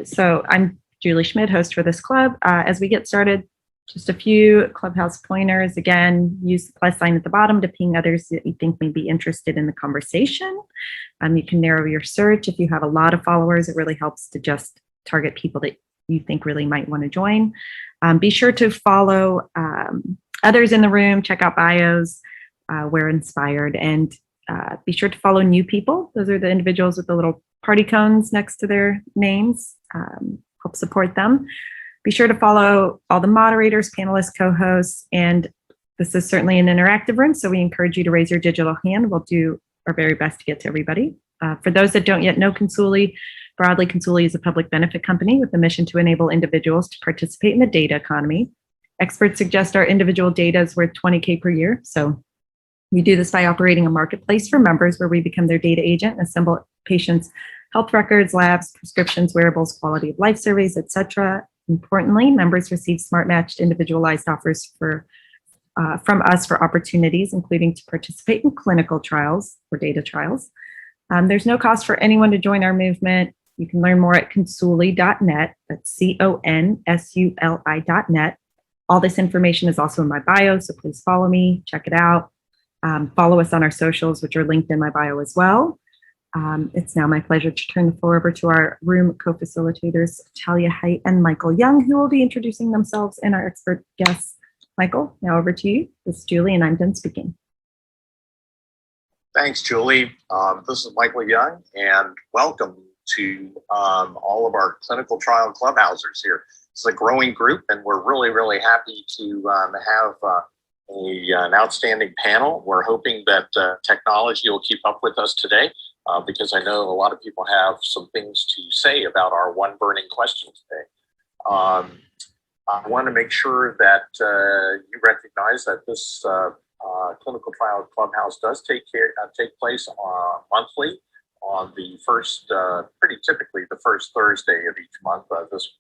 So I'm Julie Szmyd, host for this club. As we get started, just a few Clubhouse pointers. Again, use the plus sign at the bottom to ping others that you think may be interested in the conversation. You can narrow your search. If you have a lot of followers, it really helps to just target people that you think really might want to join. Be sure to follow others in the room, check out bios where inspired, and be sure to follow new people. Those are the individuals with the little party cones next to their names. Help support them. Be sure to follow all the moderators, panelists, co-hosts, and this is certainly an interactive room, so we encourage you to raise your digital hand. We'll do our very best to get to everybody. For those that don't yet know Consuli, broadly, Consuli is a public benefit company with a mission to enable individuals to participate in the data economy. Experts suggest our individual data is worth $20K per year, so we do this by operating a marketplace for members where we become their data agent and assemble patients' health records, labs, prescriptions, wearables, quality of life surveys, etc. Importantly, members receive smart matched individualized offers from us for opportunities, including to participate in clinical trials or data trials. There's no cost for anyone to join our movement. You can learn more at consuli.net. That's consuli.net. All this information is also in my bio, so please follow me, check it out. Follow us on our socials, which are linked in my bio as well. It's now my pleasure to turn the floor over to our room co-facilitators, Talia Height and Michael Young, who will be introducing themselves and our expert guests. Michael, now over to you. This is Julie, and I'm done speaking. Thanks, Julie. This is Michael Young, and welcome to all of our clinical trial clubhousers here. It's a growing group, and we're really, really happy to have an outstanding panel. We're hoping that technology will keep up with us today. Because I know a lot of people have some things to say about our one burning question today. I want to make sure that you recognize that this clinical trial clubhouse does take place monthly on the first, pretty typically the first Thursday of each month. This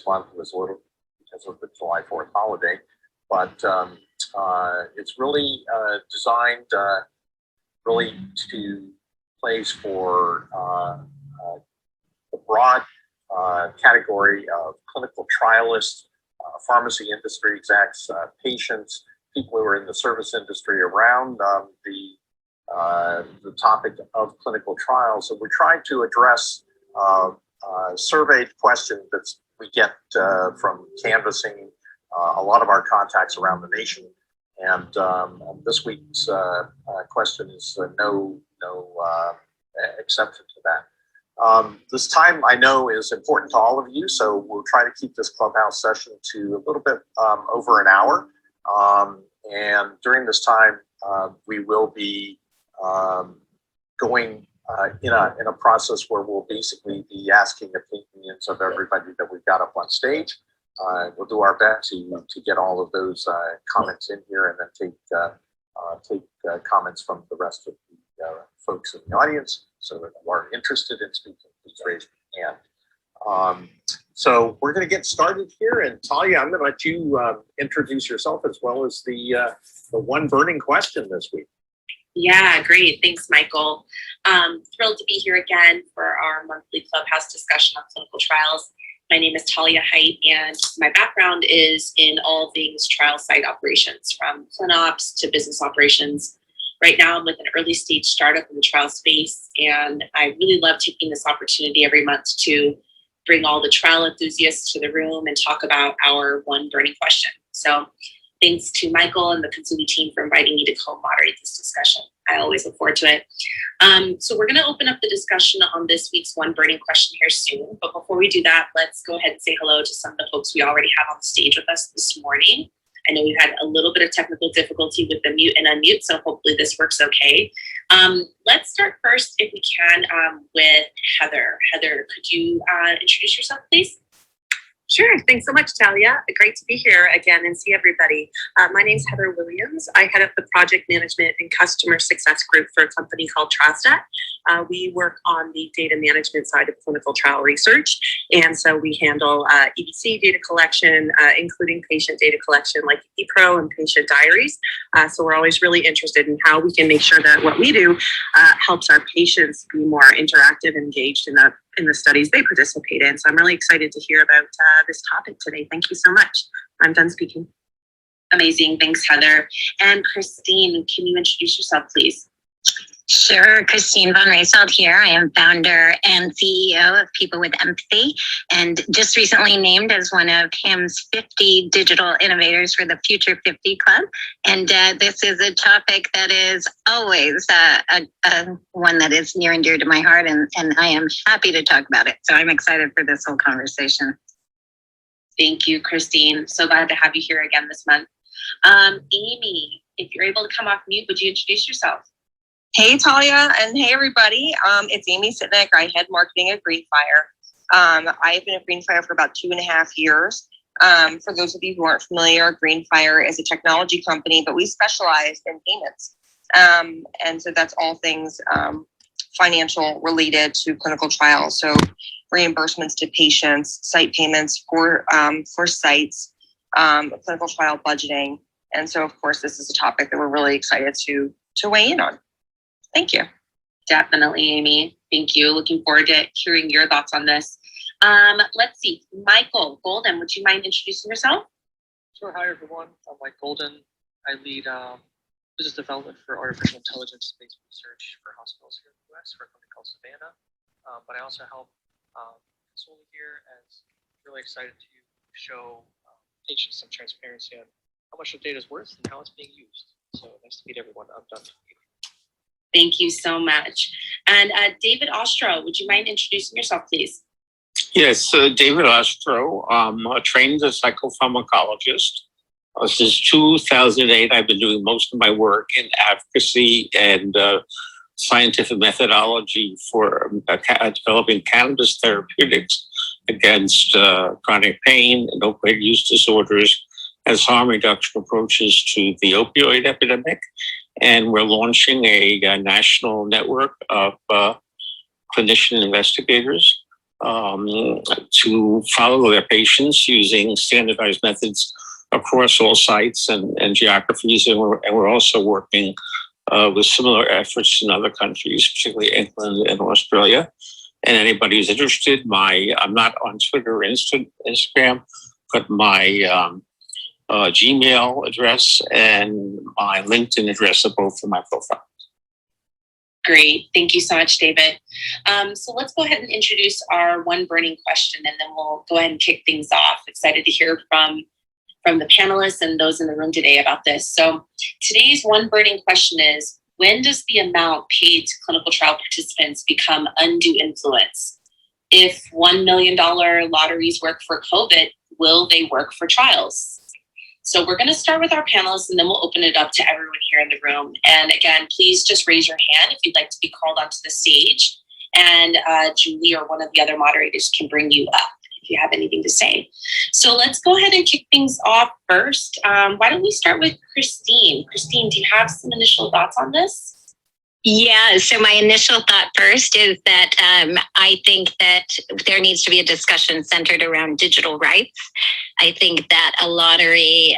month was a little because of the July 4th holiday, but it's really designed really to place for the broad category of clinical trialists, pharmacy industry execs, patients, people who are in the service industry around the topic of clinical trials. So we're trying to address surveyed questions that we get from canvassing a lot of our contacts around the nation. And this week's question is no exception to that. This time I know is important to all of you, so we'll try to keep this clubhouse session to a little bit over an hour. And during this time, we will be going in a process where we'll basically be asking opinions of everybody that we've got up on stage. We'll do our best to get all of those comments in here, and then take comments from the rest of the folks in the audience. So if you are interested in speaking, please raise your hand. So we're going to get started here, and Talia, I'm going to let you introduce yourself as well as the one burning question this week. Yeah, great. Thanks, Michael. Thrilled to be here again for our monthly clubhouse discussion on clinical trials. My name is Talia Height, and my background is in all things trial site operations, from ClinOps to business operations. Right now, I'm with an early stage startup in the trial space, and I really love taking this opportunity every month to bring all the trial enthusiasts to the room and talk about our one burning question. So thanks to Michael and the Consuli team for inviting me to co-moderate this discussion. I always look forward to it. So we're going to open up the discussion on this week's one burning question here soon. But before we do that, let's go ahead and say hello to some of the folks we already have on the stage with us this morning. I know we've had a little bit of technical difficulty with the mute and unmute, so hopefully this works okay. Let's start first, if we can, with Heather. Heather, could you introduce yourself, please? Sure. Thanks so much, Talia. Great to be here again and see everybody. My name's Heather Williams. I head up the project management and customer success group for a company called Trialstat. We work on the data management side of clinical trial research. And so we handle EDC data collection, including patient data collection like ePro and patient diaries. So we're always really interested in how we can make sure that what we do helps our patients be more interactive and engaged in the studies they participate in. So I'm really excited to hear about this topic today. Thank you so much. I'm done speaking. Amazing. Thanks, Heather. And Christine, can you introduce yourself, please? Sure. Christine von Reyseld here. I am founder and CEO of People with Empathy, and just recently named as one of HIMSS 50 digital innovators for the Future 50 Club. And this is a topic that is always one that is near and dear to my heart, and I am happy to talk about it. So I'm excited for this whole conversation. Thank you, Christine. So glad to have you here again this month. Amy, if you're able to come off mute, would you introduce yourself? Hey, Talia, and hey, everybody. It's Amy Sitnick. I head marketing at Greenfire. I've been at Greenfire for about 2.5 years. For those of you who aren't familiar, Greenfire is a technology company, but we specialize in payments. And so that's all things financial related to clinical trials. So reimbursements to patients, site payments for sites, clinical trial budgeting. And so, of course, this is a topic that we're really excited to weigh in on. Thank you. Definitely, Amy. Thank you. Looking forward to hearing your thoughts on this. Let's see. Michael Golden, would you mind introducing yourself? Sure. Hi, everyone. I'm Mike Golden. I lead business development for artificial intelligence-based research for hospitals here in the U.S. for a company called Savannah. But I also help Consuli here, and really excited to show patients some transparency on how much the data is worth and how it's being used. So nice to meet everyone. I'm done. Thank you so much. And David Ostro, would you mind introducing yourself, please? Yes, David Ostro. I'm trained as a psychopharmacologist. Since 2008, I've been doing most of my work in advocacy and scientific methodology for developing cannabis therapeutics against chronic pain and opioid use disorders as harm reduction approaches to the opioid epidemic. And we're launching a national network of clinician investigators to follow their patients using standardized methods across all sites and geographies. And we're also working with similar efforts in other countries, particularly England and Australia. And anybody who's interested, I'm not on Twitter or Instagram, but my Gmail address and my LinkedIn address are both in my profile. Great. Thank you so much, David. So let's go ahead and introduce our one burning question, and then we'll go ahead and kick things off. Excited to hear from the panelists and those in the room today about this. So today's one burning question is, when does the amount paid to clinical trial participants become undue influence? If $1 million lotteries work for COVID, will they work for trials? So we're going to start with our panelists, and then we'll open it up to everyone here in the room. And again, please just raise your hand if you'd like to be called onto the stage. And Julie or one of the other moderators can bring you up if you have anything to say. So let's go ahead and kick things off first. Why don't we start with Christine? Christine, do you have some initial thoughts on this? Yeah, so my initial thought first is that I think that there needs to be a discussion centered around digital rights. I think that a lottery,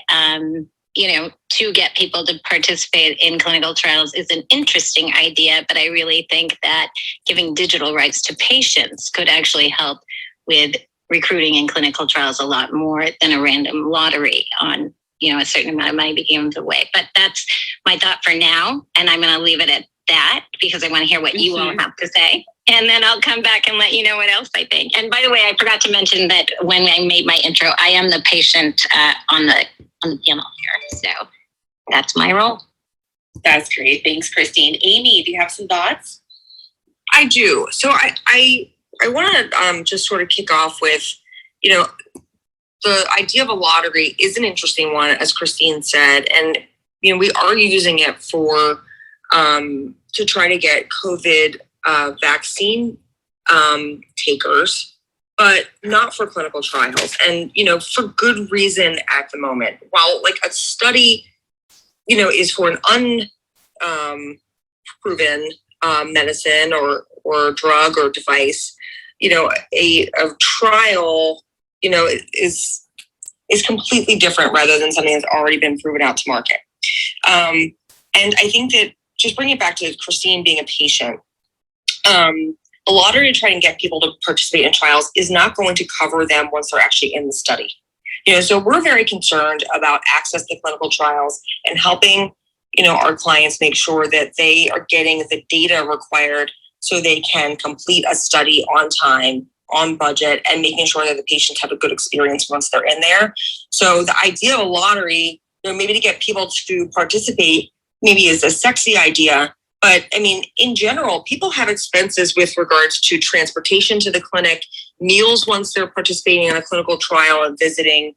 to get people to participate in clinical trials is an interesting idea, but I really think that giving digital rights to patients could actually help with recruiting in clinical trials a lot more than a random lottery on, a certain amount of money being given away. But that's my thought for now, and I'm going to leave it at that because I want to hear what you all have to say. And then I'll come back and let you know what else I think. And by the way, I forgot to mention that when I made my intro, I am the patient on the panel here. So that's my role. That's great. Thanks, Christine. Amy, do you have some thoughts? I do. So I want to just sort of kick off with, the idea of a lottery is an interesting one, as Christine said. And, we are using it for to try to get COVID vaccine takers, but not for clinical trials. And, for good reason at the moment. While like a study, is for an unproven medicine or drug or device, a trial, is completely different rather than something that's already been proven out to market. And I think that, just bring it back to Christine being a patient, a lottery to try and get people to participate in trials is not going to cover them once they're actually in the study. So we're very concerned about access to clinical trials and helping, our clients make sure that they are getting the data required so they can complete a study on time, on budget, and making sure that the patients have a good experience once they're in there. So the idea of a lottery, maybe to get people to participate, maybe is a sexy idea. But I mean, in general, people have expenses with regards to transportation to the clinic, meals once they're participating in a clinical trial and visiting,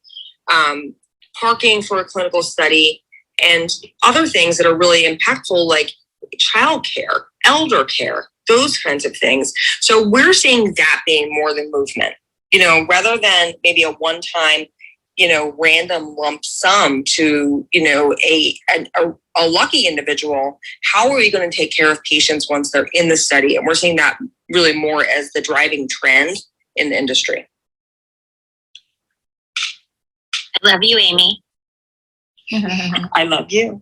parking for a clinical study, and other things that are really impactful, like childcare, elder care, those kinds of things. So we're seeing that being more the movement, rather than maybe a one-time, random lump sum to, a lucky individual. How are you going to take care of patients once they're in the study? And we're seeing that really more as the driving trend in the industry. I love you, Amy. I love you.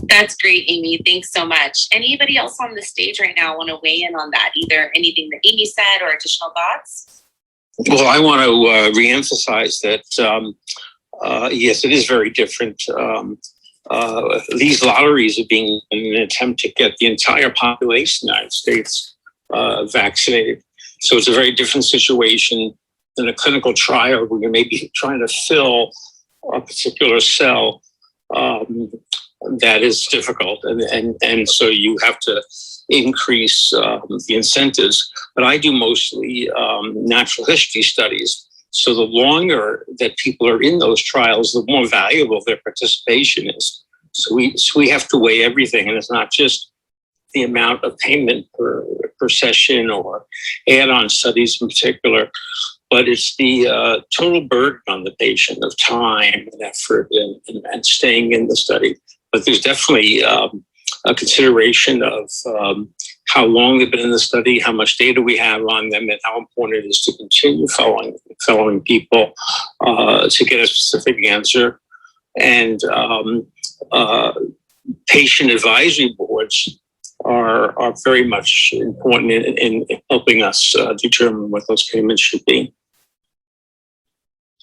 That's great, Amy. Thanks so much. Anybody else on the stage right now want to weigh in on that? Either anything that Amy said or additional thoughts? Well, I want to reemphasize that, yes, it is very different. These lotteries are being in an attempt to get the entire population of the United States vaccinated. So it's a very different situation than a clinical trial where you may be trying to fill a particular cell. That is difficult. And so you have to increase the incentives. But I do mostly natural history studies. So the longer that people are in those trials, the more valuable their participation is. So we have to weigh everything. And it's not just the amount of payment per session or add-on studies in particular, but it's the total burden on the patient of time and effort and staying in the study. But there's definitely a consideration of how long they've been in the study, how much data we have on them, and how important it is to continue following people to get a specific answer. And patient advisory boards are very much important in helping us determine what those payments should be.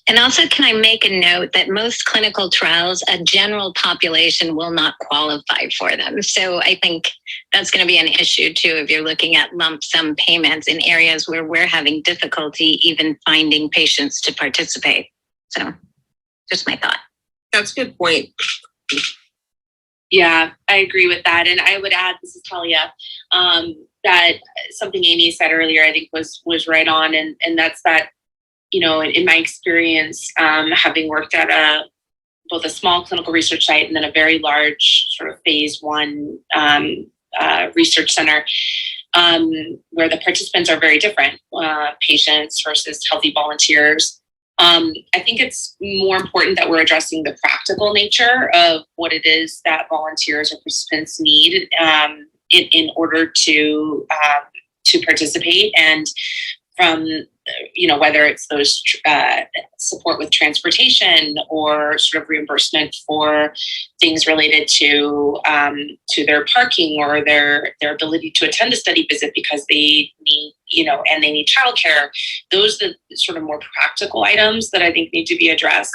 And also, can I make a note that most clinical trials, a general population will not qualify for them. So I think that's going to be an issue too if you're looking at lump sum payments in areas where we're having difficulty even finding patients to participate. So just my thought. That's a good point. Yeah, I agree with that. And I would add, this is Talia, that something Amy said earlier, I think was right on. And that's that, in my experience, having worked at both a small clinical research site and then a very large sort of phase 1 research center, where the participants are very different, patients versus healthy volunteers. I think it's more important that we're addressing the practical nature of what it is that volunteers or participants need in order to participate, and from whether it's those support with transportation or sort of reimbursement for things related to their parking or their ability to attend a study visit because they need, and they need childcare. Those are the sort of more practical items that I think need to be addressed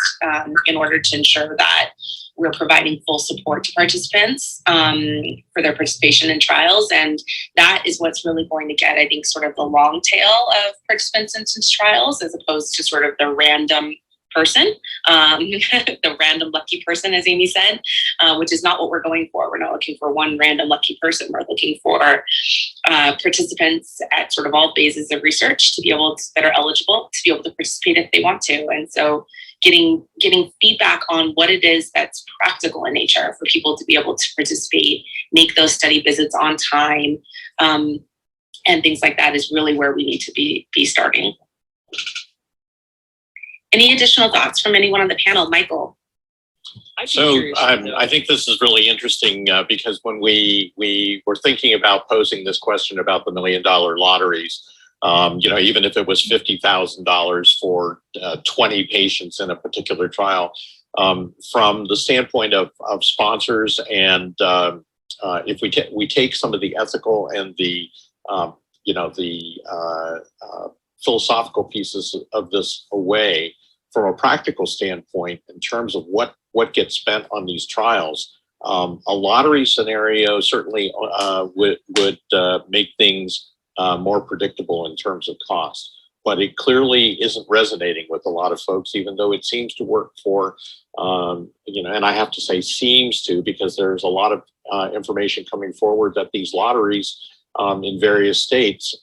in order to ensure that we're providing full support to participants for their participation in trials. And that is what's really going to get, I think, sort of the long tail of participants in trials, as opposed to sort of the random person, the random lucky person, as Amy said, which is not what we're going for. We're not looking for one random lucky person. We're looking for participants at sort of all phases of research that are eligible to be able to participate if they want to. And so getting feedback on what it is that's practical in nature for people to be able to participate, make those study visits on time, and things like that is really where we need to be starting. Any additional thoughts from anyone on the panel? Michael? So I think this is really interesting because when we were thinking about posing this question about the $1 million lotteries, even if it was $50,000 for 20 patients in a particular trial, from the standpoint of sponsors, and if we take some of the ethical and the philosophical pieces of this away, from a practical standpoint, in terms of what gets spent on these trials, a lottery scenario certainly would make things more predictable in terms of cost. But it clearly isn't resonating with a lot of folks, even though it seems to work for, and I have to say seems to, because there's a lot of information coming forward that these lotteries in various states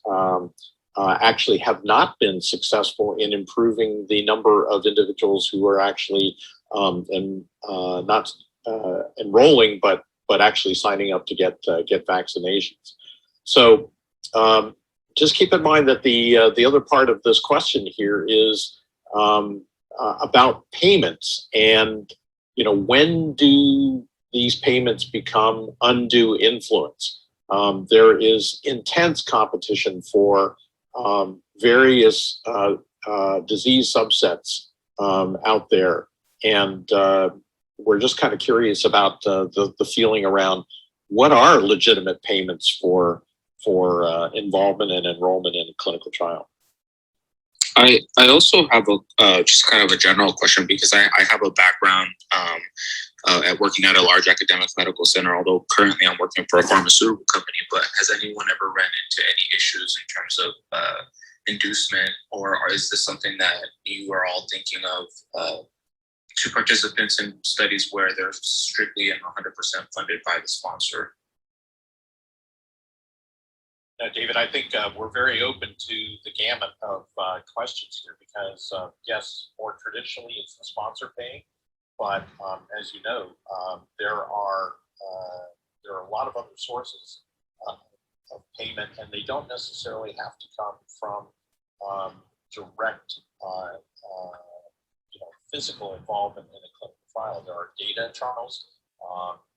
actually have not been successful in improving the number of individuals who are actually not enrolling, but actually signing up to get vaccinations. So just keep in mind that the other part of this question here is about payments, and when do these payments become undue influence? There is intense competition for various disease subsets out there, and we're just kind of curious about the feeling around what are legitimate payments for involvement and enrollment in a clinical trial. I also have just kind of a general question, because I have a background at working at a large academic medical center, although currently I'm working for a pharmaceutical company. But has anyone ever run into any issues in terms of inducement, or is this something that you are all thinking of to participants in studies where they're strictly and 100% funded by the sponsor? David, I think we're very open to the gamut of questions here, because yes, more traditionally it's the sponsor paying, but as you know, there are a lot of other sources of payment, and they don't necessarily have to come from direct physical involvement in a clinical trial. There are data trials,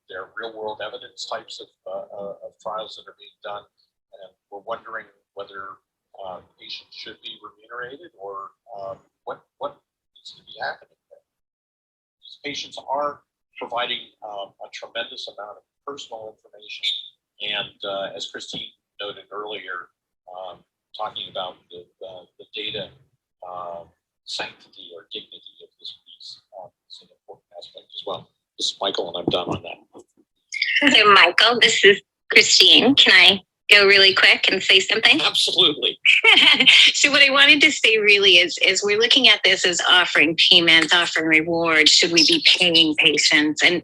there are real world evidence types of trials that are being done. And we're wondering whether patients should be remunerated, or what needs to be happening there. These patients are providing a tremendous amount of personal information, and as Christine noted earlier, talking about the data sanctity or dignity of this piece is an important aspect as well. This is Michael, and I'm done on that. So, Michael, this is Christine. Can I go really quick and say something? Absolutely. So what I wanted to say really is we're looking at this as offering payments, offering rewards. Should we be paying patients? And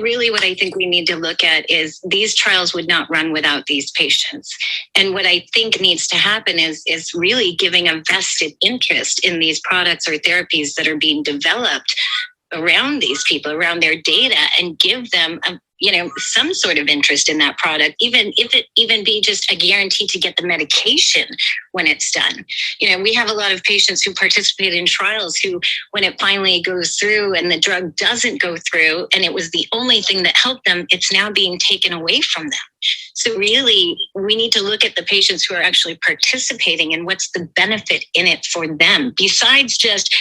really what I think we need to look at is these trials would not run without these patients. And what I think needs to happen is really giving a vested interest in these products or therapies that are being developed around these people, around their data, and give them some sort of interest in that product, even if it even be just a guarantee to get the medication when it's done. We have a lot of patients who participate in trials who, when it finally goes through and the drug doesn't go through, and it was the only thing that helped them, it's now being taken away from them. So really, we need to look at the patients who are actually participating and what's the benefit in it for them, besides just,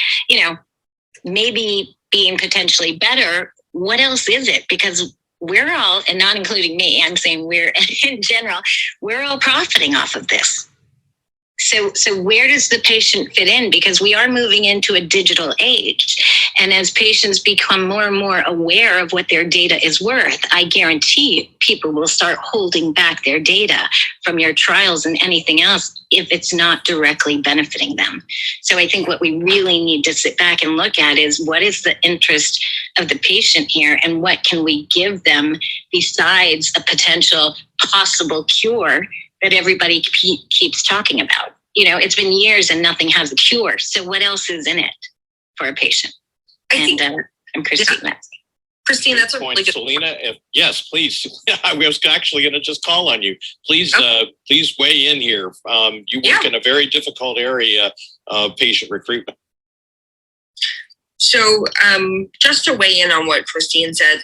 maybe being potentially better. What else is it? Because we're all, and not including me, I'm saying we're in general, we're all profiting off of this. So where does the patient fit in? Because we are moving into a digital age. And as patients become more and more aware of what their data is worth, I guarantee people will start holding back their data from your trials and anything else if it's not directly benefiting them. So I think what we really need to sit back and look at is what is the interest of the patient here, and what can we give them besides a potential possible cure that everybody keeps talking about. It's been years and nothing has a cure. So what else is in it for a patient? I'm Christine. Yeah. Christine, that's a point, really good Selena. Yes, please. I was actually going to just call on you. Please, please weigh in here. You work in a very difficult area of patient recruitment. So just to weigh in on what Christine said,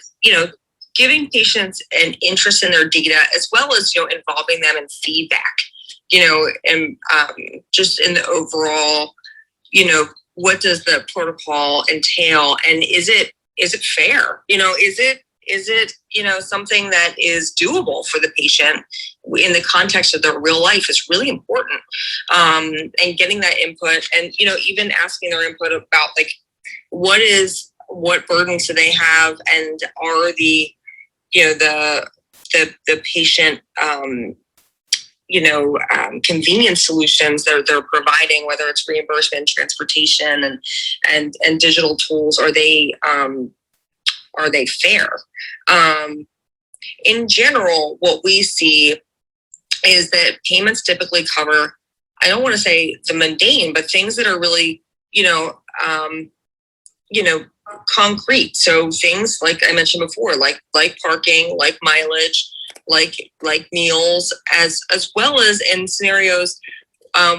giving patients an interest in their data as well as, involving them in feedback, and just in the overall, what does the protocol entail, and is it fair? Is it something that is doable for the patient in the context of their real life is really important. And getting that input and, even asking their input about like, what burdens do they have, and are the patient, convenience solutions that they're providing, whether it's reimbursement, transportation, and digital tools, are they fair? In general, what we see is that payments typically cover, I don't want to say the mundane, but things that are really, concrete. So things like I mentioned before, like parking, like mileage, like meals, as well as in scenarios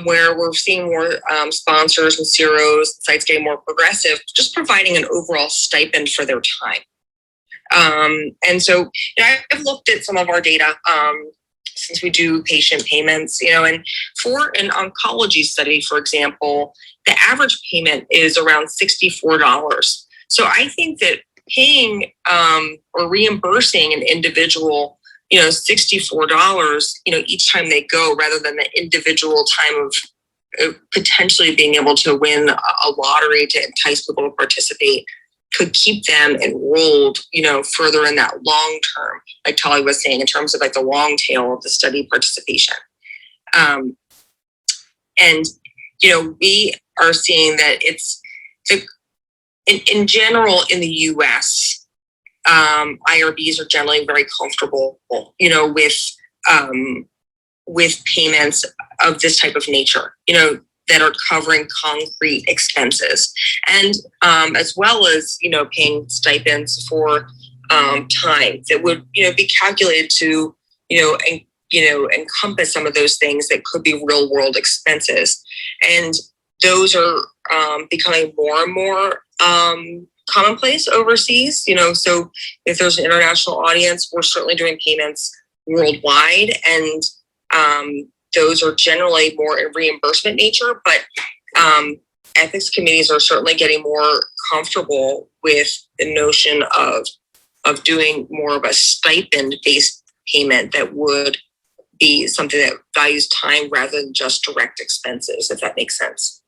where we're seeing more sponsors and CROs, sites getting more progressive, just providing an overall stipend for their time. And so I've looked at some of our data since we do patient payments, and for an oncology study, for example, the average payment is around $64. So I think that paying or reimbursing an individual, $64, each time they go, rather than the individual time of potentially being able to win a lottery to entice people to participate, could keep them enrolled, further in that long term, like Tali was saying, in terms of like the long tail of the study participation. And, we are seeing that it's in general in the US, IRBs are generally very comfortable, with payments of this type of nature, that are covering concrete expenses, and as well as paying stipends for time that would be calculated to encompass some of those things that could be real world expenses, and those are becoming more and more commonplace overseas. So if there's an international audience, we're certainly doing payments worldwide, and those are generally more in reimbursement nature, but ethics committees are certainly getting more comfortable with the notion of doing more of a stipend-based payment that would be something that values time rather than just direct expenses, if that makes sense.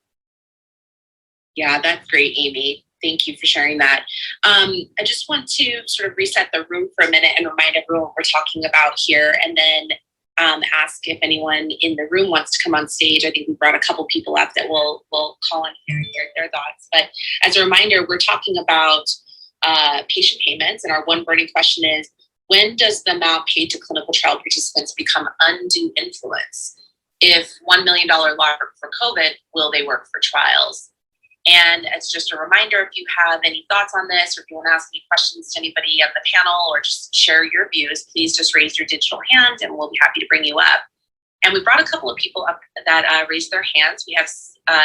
Yeah, that's great, Amy. Thank you for sharing that. I just want to sort of reset the room for a minute and remind everyone what we're talking about here, and then ask if anyone in the room wants to come on stage. I think we brought a couple people up that will call on here and hear their thoughts. But as a reminder, we're talking about patient payments, and our one burning question is, when does the amount paid to clinical trial participants become undue influence? If $1 million law worked for COVID, will they work for trials? And as just a reminder, if you have any thoughts on this, or if you want to ask any questions to anybody on the panel, or just share your views, please just raise your digital hand and we'll be happy to bring you up. And we brought a couple of people up that raised their hands. We have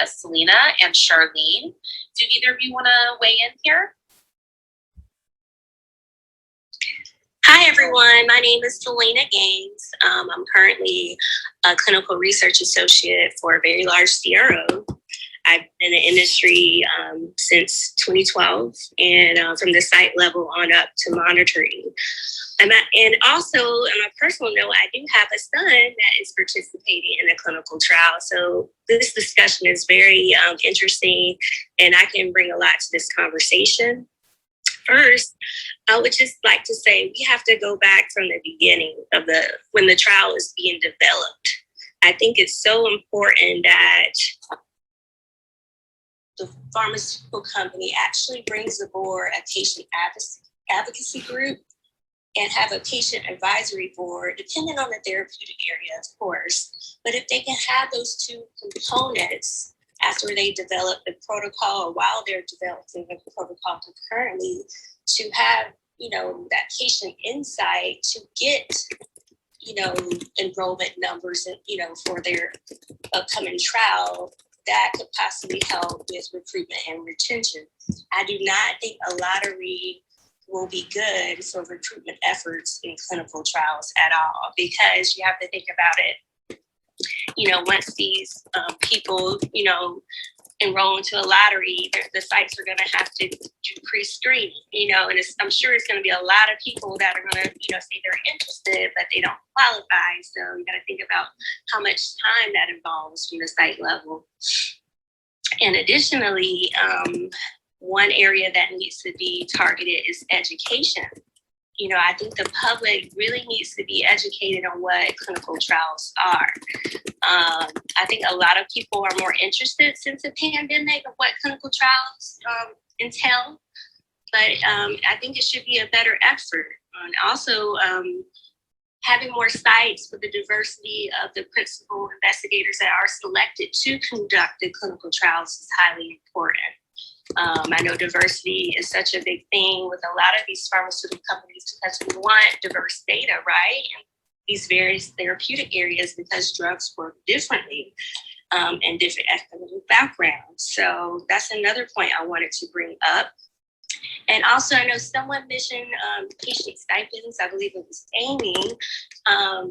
Selena and Charlene. Do either of you want to weigh in here? Hi, everyone. My name is Selena Gaines. I'm currently a clinical research associate for a very large CRO. I've been in the industry since 2012, and from the site level on up to monitoring. And also, on a personal note, I do have a son that is participating in a clinical trial. So this discussion is very interesting, and I can bring a lot to this conversation. First, I would just like to say we have to go back from the beginning of when the trial is being developed. I think it's so important that the pharmaceutical company actually brings aboard a patient advocacy group and have a patient advisory board, depending on the therapeutic area, of course. But if they can have those two components after they develop the protocol, or while they're developing the protocol concurrently, to have, that patient insight to get, enrollment numbers, for their upcoming trial, that could possibly help with recruitment and retention. I do not think a lottery will be good for recruitment efforts in clinical trials at all, because you have to think about it. Once these people, enroll into a lottery, the sites are going to have to do pre-screening, and I'm sure it's going to be a lot of people that are going to, say they're interested, but they don't qualify. So you got to think about how much time that involves from the site level. And additionally, one area that needs to be targeted is education. I think the public really needs to be educated on what clinical trials are. I think a lot of people are more interested since the pandemic of what clinical trials entail, but I think it should be a better effort. And also, having more sites with the diversity of the principal investigators that are selected to conduct the clinical trials is highly important. I know diversity is such a big thing with a lot of these pharmaceutical companies because we want diverse data, right? In these various therapeutic areas, because drugs work differently and different ethnic backgrounds. So that's another point I wanted to bring up. And also, I know someone mentioned patient stipends. I believe it was Amy. I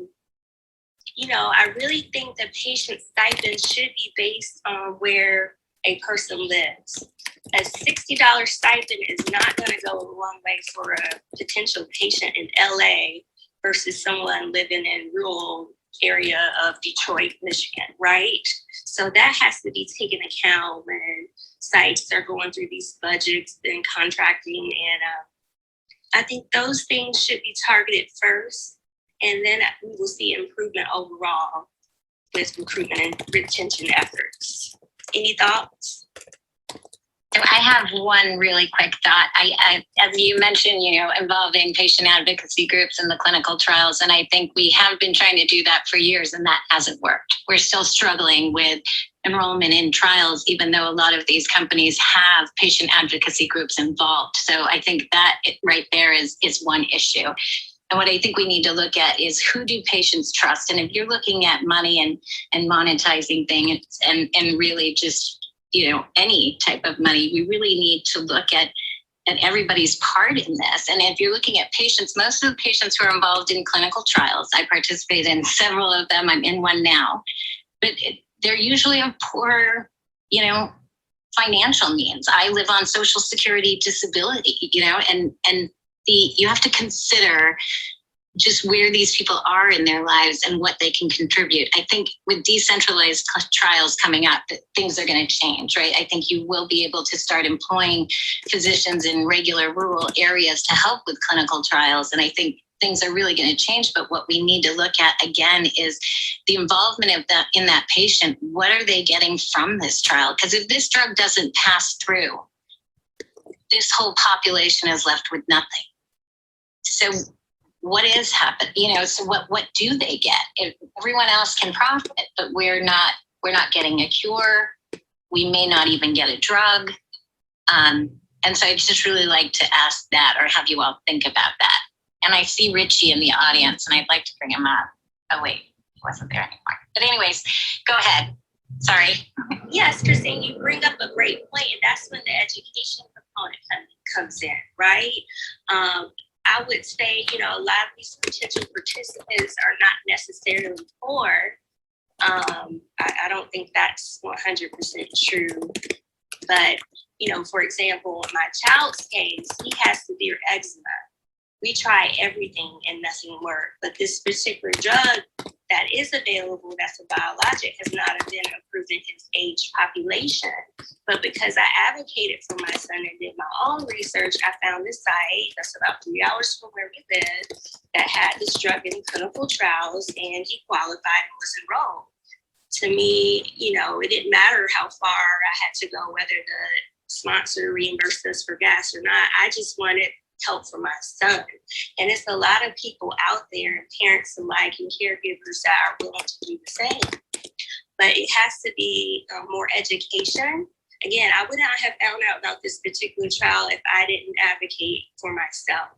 really think that patient stipends should be based on where a person lives. A $60 stipend is not going to go a long way for a potential patient in LA versus someone living in rural area of Detroit, Michigan, right? So that has to be taken account when sites are going through these budgets and contracting. And I think those things should be targeted first, and then we will see improvement overall with recruitment and retention efforts. Any thoughts? So I have one really quick thought. I as you mentioned, involving patient advocacy groups in the clinical trials, and I think we have been trying to do that for years, and that hasn't worked. We're still struggling with enrollment in trials, even though a lot of these companies have patient advocacy groups involved. So I think that right there is one issue. And what I think we need to look at is, who do patients trust? And if you're looking at money and monetizing things and really just, any type of money, we really need to look at everybody's part in this. And if you're looking at patients, most of the patients who are involved in clinical trials, I participate in several of them. I'm in one now, but they're usually of poor, financial means. I live on Social Security disability, and you have to consider just where these people are in their lives and what they can contribute. I think with decentralized trials coming up, things are going to change, right? I think you will be able to start employing physicians in regular rural areas to help with clinical trials. And I think things are really going to change. But what we need to look at again is the involvement of that in that patient. What are they getting from this trial? Because if this drug doesn't pass through, this whole population is left with nothing. So what is happening? So what do they get? If everyone else can profit, but we're not getting a cure. We may not even get a drug. And so I'd just really like to ask that, or have you all think about that. And I see Richie in the audience, and I'd like to bring him up. Oh wait, he wasn't there anymore. But anyways, go ahead. Sorry. Yes, Christine, you bring up a great point, and that's when the education component comes in, right? I would say, a lot of these potential participants are not necessarily poor. I don't think that's 100% true. But, for example, in my child's case, he has severe eczema. We try everything and nothing worked. But this particular drug that is available, that's a biologic, has not been approved in his age population. But because I advocated for my son and did my own research, I found this site that's about 3 hours from where we live that had this drug in clinical trials, and he qualified and was enrolled. To me, it didn't matter how far I had to go, whether the sponsor reimbursed us for gas or not. I just wanted help for my son. And it's a lot of people out there, and parents alike and caregivers, that are willing to do the same. But it has to be more education. Again, I would not have found out about this particular trial if I didn't advocate for myself.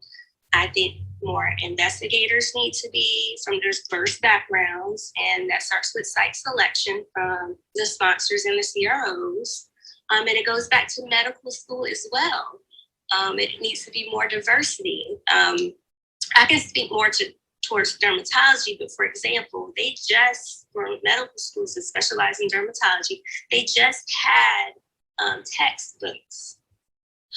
I think more investigators need to be from diverse backgrounds, and that starts with site selection from the sponsors and the CROs. And it goes back to medical school as well. It needs to be more diversity. I can speak more towards dermatology, but for example, they just, for medical schools that specialize in dermatology, they just had textbooks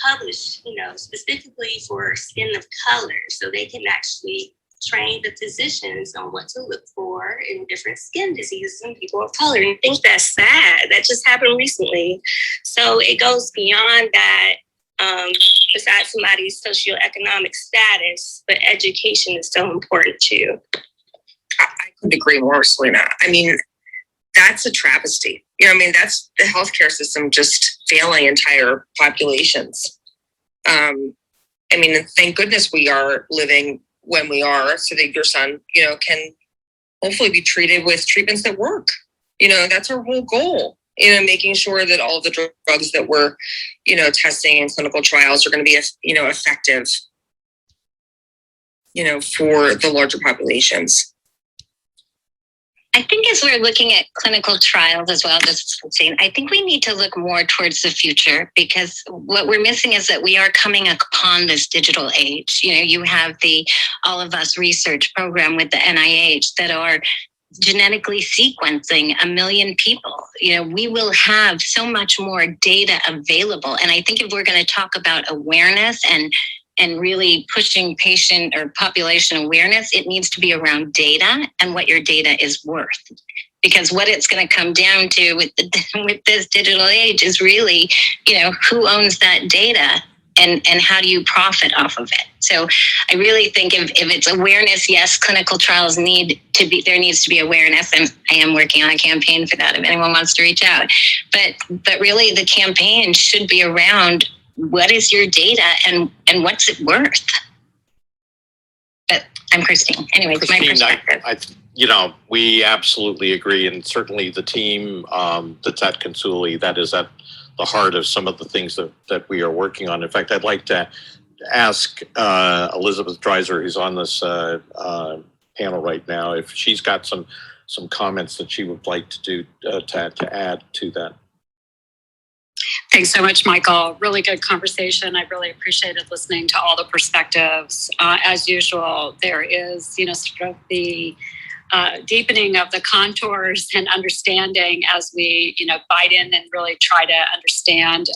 published, specifically for skin of color, so they can actually train the physicians on what to look for in different skin diseases in people of color. And I think that's sad. That just happened recently. So it goes beyond that. Besides somebody's socioeconomic status, but education is so important too. I couldn't agree more, Selena. I mean, that's a travesty. That's the healthcare system just failing entire populations. Thank goodness we are living when we are, so that your son, can hopefully be treated with treatments that work. That's our whole goal. Making sure that all of the drugs that we're, testing in clinical trials are going to be, effective, for the larger populations. I think as we're looking at clinical trials as well, I think we need to look more towards the future, because what we're missing is that we are coming upon this digital age. You have the All of Us research program with the NIH that are genetically sequencing 1 million people. We will have so much more data available. And I think if we're going to talk about awareness and really pushing patient or population awareness, it needs to be around data and what your data is worth. Because what it's going to come down to with this digital age is really, who owns that data and how do you profit off of it? So I really think if it's awareness, yes, clinical trials there needs to be awareness, and I am working on a campaign for that if anyone wants to reach out. But really the campaign should be around what is your data and what's it worth? But I'm Christine. Anyway, my perspective. We absolutely agree. And certainly the team that's at Consuli, that is at the heart of some of the things that we are working on. In fact, I'd like to ask Elizabeth Dreicer, who's on this panel right now, if she's got some comments that she would like to do to add to that. Thanks so much, Michael. Really good conversation. I really appreciated listening to all the perspectives. As usual, there is, sort of the deepening of the contours and understanding as we, bite in and really try to understand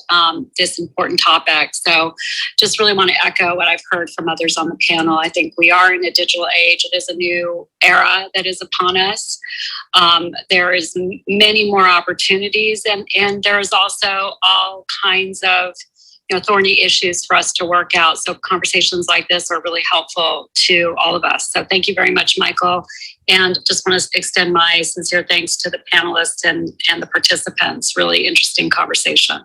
this important topic. So just really want to echo what I've heard from others on the panel. I think we are in a digital age. It is a new era that is upon us. There is many more opportunities, and there is also all kinds of thorny issues for us to work out. So conversations like this are really helpful to all of us. So thank you very much, Michael. And just want to extend my sincere thanks to the panelists and the participants. Really interesting conversation.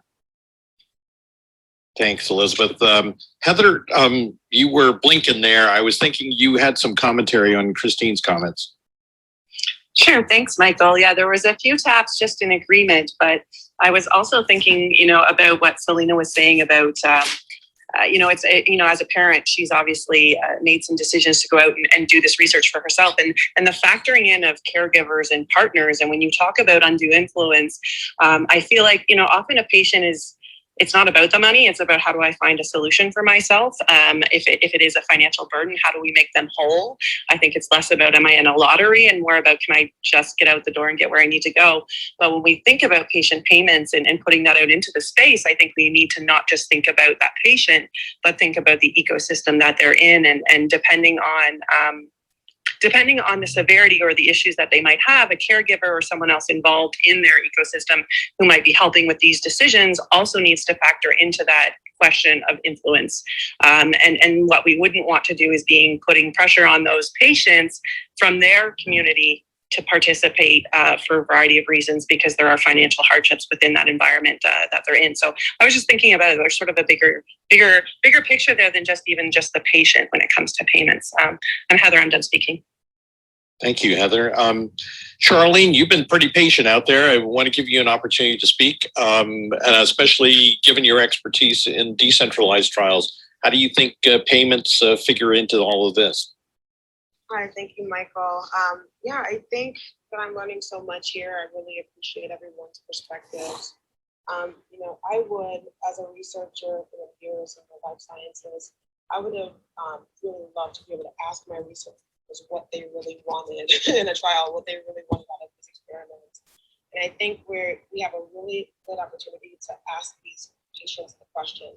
Thanks, Elizabeth. Heather, you were blinking there. I was thinking you had some commentary on Christine's comments. Sure. Thanks, Michael. Yeah, there was a few taps just in agreement, but I was also thinking, about what Selena was saying about, as a parent, she's obviously made some decisions to go out and do this research for herself, and the factoring in of caregivers and partners. And when you talk about undue influence, I feel like, often a patient it's not about the money. It's about how do I find a solution for myself? If it is a financial burden, how do we make them whole? I think it's less about, am I in a lottery, and more about, can I just get out the door and get where I need to go? But when we think about patient payments and putting that out into the space, I think we need to not just think about that patient, but think about the ecosystem that they're in, and depending on the severity or the issues that they might have, a caregiver or someone else involved in their ecosystem who might be helping with these decisions also needs to factor into that question of influence. And what we wouldn't want to do is putting pressure on those patients from their community to participate for a variety of reasons, because there are financial hardships within that environment that they're in. So I was just thinking about it. There's sort of a bigger picture there than just the patient when it comes to payments. And Heather, I'm done speaking. Thank you, Heather. Charlene, you've been pretty patient out there. I want to give you an opportunity to speak, and especially given your expertise in decentralized trials. How do you think payments figure into all of this? Hi, thank you, Michael. Yeah, I think that I'm learning so much here. I really appreciate everyone's perspectives. I would, as a researcher for the years in the life sciences, I would have really loved to be able to ask my researchers what they really wanted in a trial, what they really wanted out of this experiment. And I think we have a really good opportunity to ask these patients the question,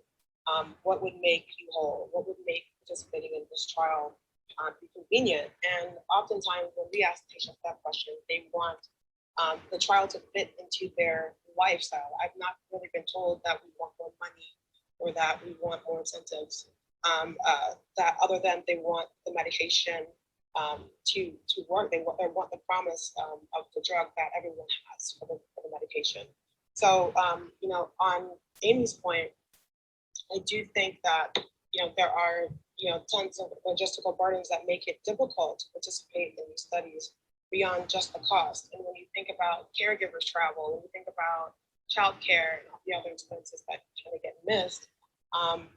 what would make you whole? What would make participating in this trial be convenient? And oftentimes when we ask patients that question, they want the trial to fit into their lifestyle. I've not really been told that we want more money or that we want more incentives, that other than they want the medication to work. They want the promise of the drug that everyone has for the medication. So, on Amy's point, I do think that, there are, tons of logistical burdens that make it difficult to participate in these studies beyond just the cost. And when you think about caregivers travel, when you think about childcare and all the other expenses that kind of get missed,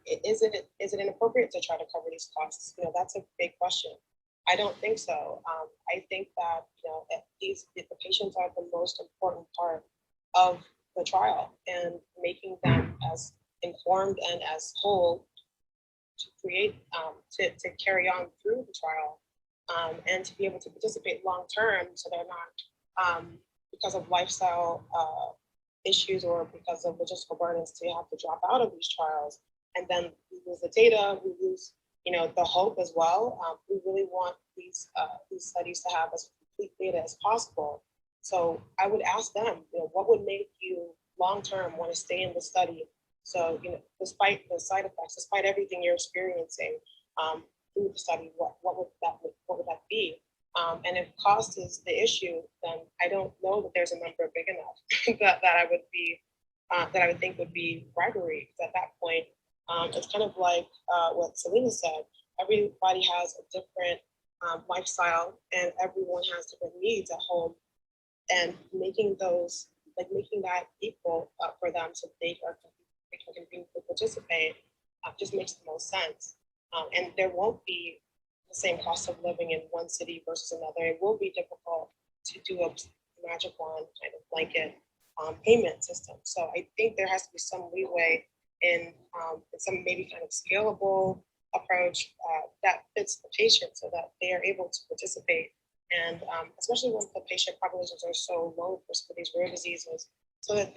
is it inappropriate to try to cover these costs? That's a big question. I don't think so. I think that the patients are the most important part of the trial, and making them as informed and as whole to create to carry on through the trial, and to be able to participate long term, so they're not because of lifestyle issues or because of logistical burdens to have to drop out of these trials, and then we lose the data, we lose the hope as well. We really want these studies to have as complete data as possible. So I would ask them, what would make you long term want to stay in the study? So, despite the side effects, despite everything you're experiencing through the study, what would that be? And if cost is the issue, then I don't know that there's a number big enough that I would think would be bribery. Because at that point, it's kind of like what Selena said. Everybody has a different lifestyle, and everyone has different needs at home. And making that equal for them, so they can continue to participate, just makes the most sense. And there won't be the same cost of living in one city versus another. It will be difficult to do a magic wand kind of blanket payment system. So I think there has to be some leeway in some maybe kind of scalable approach that fits the patient, so that they are able to participate. And especially when the patient populations are so low for these rare diseases, so that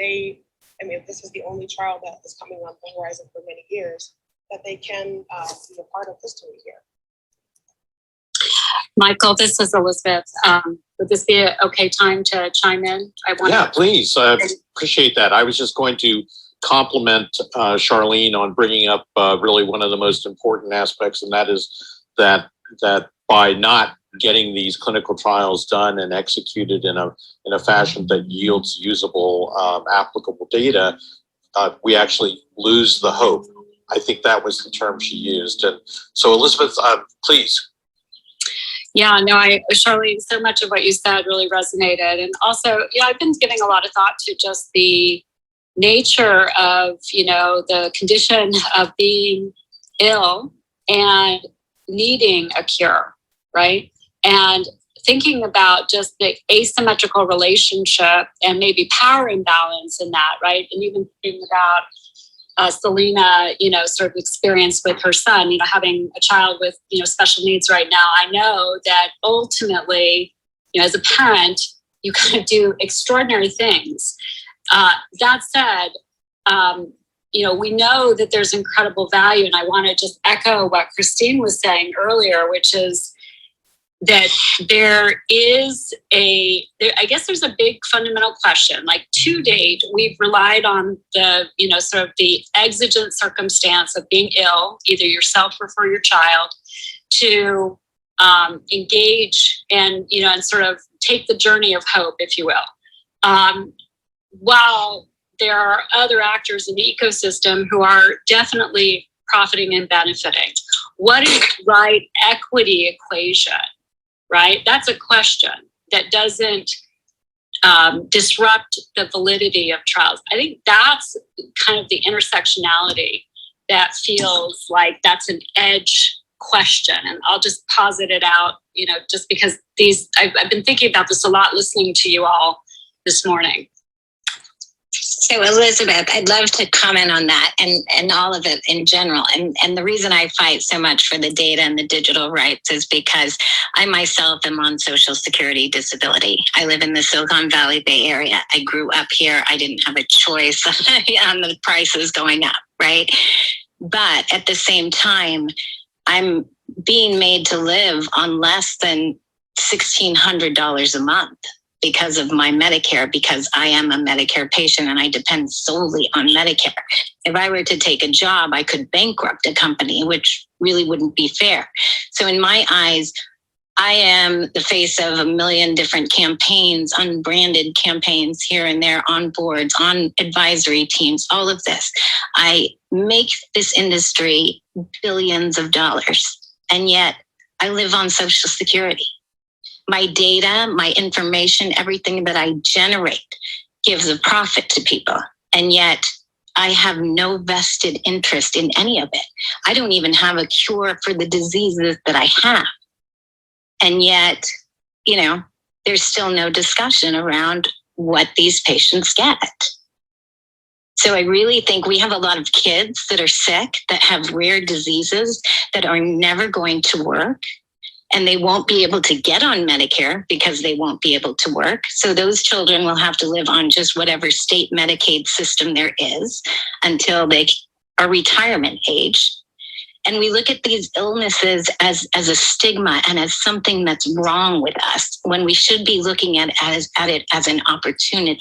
if this is the only trial that is coming on the horizon for many years, that they can be a part of history here. Michael, this is Elizabeth. Would this be an okay time to chime in? Yeah, please. I appreciate that. I was just going to compliment Charlene on bringing up really one of the most important aspects, and that is that by not getting these clinical trials done and executed in a fashion that yields usable, applicable data, we actually lose the hope. I think that was the term she used. And so, Elizabeth, please. Yeah, no, Charlene, so much of what you said really resonated. And also, I've been giving a lot of thought to just the nature of, the condition of being ill and needing a cure, right? And thinking about just the asymmetrical relationship and maybe power imbalance in that, right? And even thinking about Selena, sort of experience with her son, having a child with, special needs right now. I know that ultimately, as a parent, you kind of do extraordinary things. That said, we know that there's incredible value, and I want to just echo what Christine was saying earlier, which is that there's a big fundamental question. Like, to date, we've relied on the, sort of the exigent circumstance of being ill, either yourself or for your child, to engage and, and sort of take the journey of hope, if you will. While there are other actors in the ecosystem who are definitely profiting and benefiting. What is the right equity equation? Right? That's a question that doesn't disrupt the validity of trials. I think that's kind of the intersectionality that feels like that's an edge question. And I'll just posit it out, just because I've been thinking about this a lot listening to you all this morning. So Elizabeth, I'd love to comment on that and all of it in general. And the reason I fight so much for the data and the digital rights is because I myself am on Social Security disability. I live in the Silicon Valley Bay Area. I grew up here. I didn't have a choice on the prices going up, right? But at the same time, I'm being made to live on less than $1,600 a month because of my Medicare, because I am a Medicare patient and I depend solely on Medicare. If I were to take a job, I could bankrupt a company, which really wouldn't be fair. So in my eyes, I am the face of a million different campaigns, unbranded campaigns here and there, on boards, on advisory teams, all of this. I make this industry billions of dollars, and yet I live on Social Security. My data, my information, everything that I generate gives a profit to people, and yet I have no vested interest in any of it. I don't even have a cure for the diseases that I have. And yet, there's still no discussion around what these patients get. So I really think we have a lot of kids that are sick, that have rare diseases that are never going to work, and they won't be able to get on Medicare because they won't be able to work. So those children will have to live on just whatever state Medicaid system there is until they are retirement age. And we look at these illnesses as a stigma and as something that's wrong with us, when we should be looking at it as an opportunity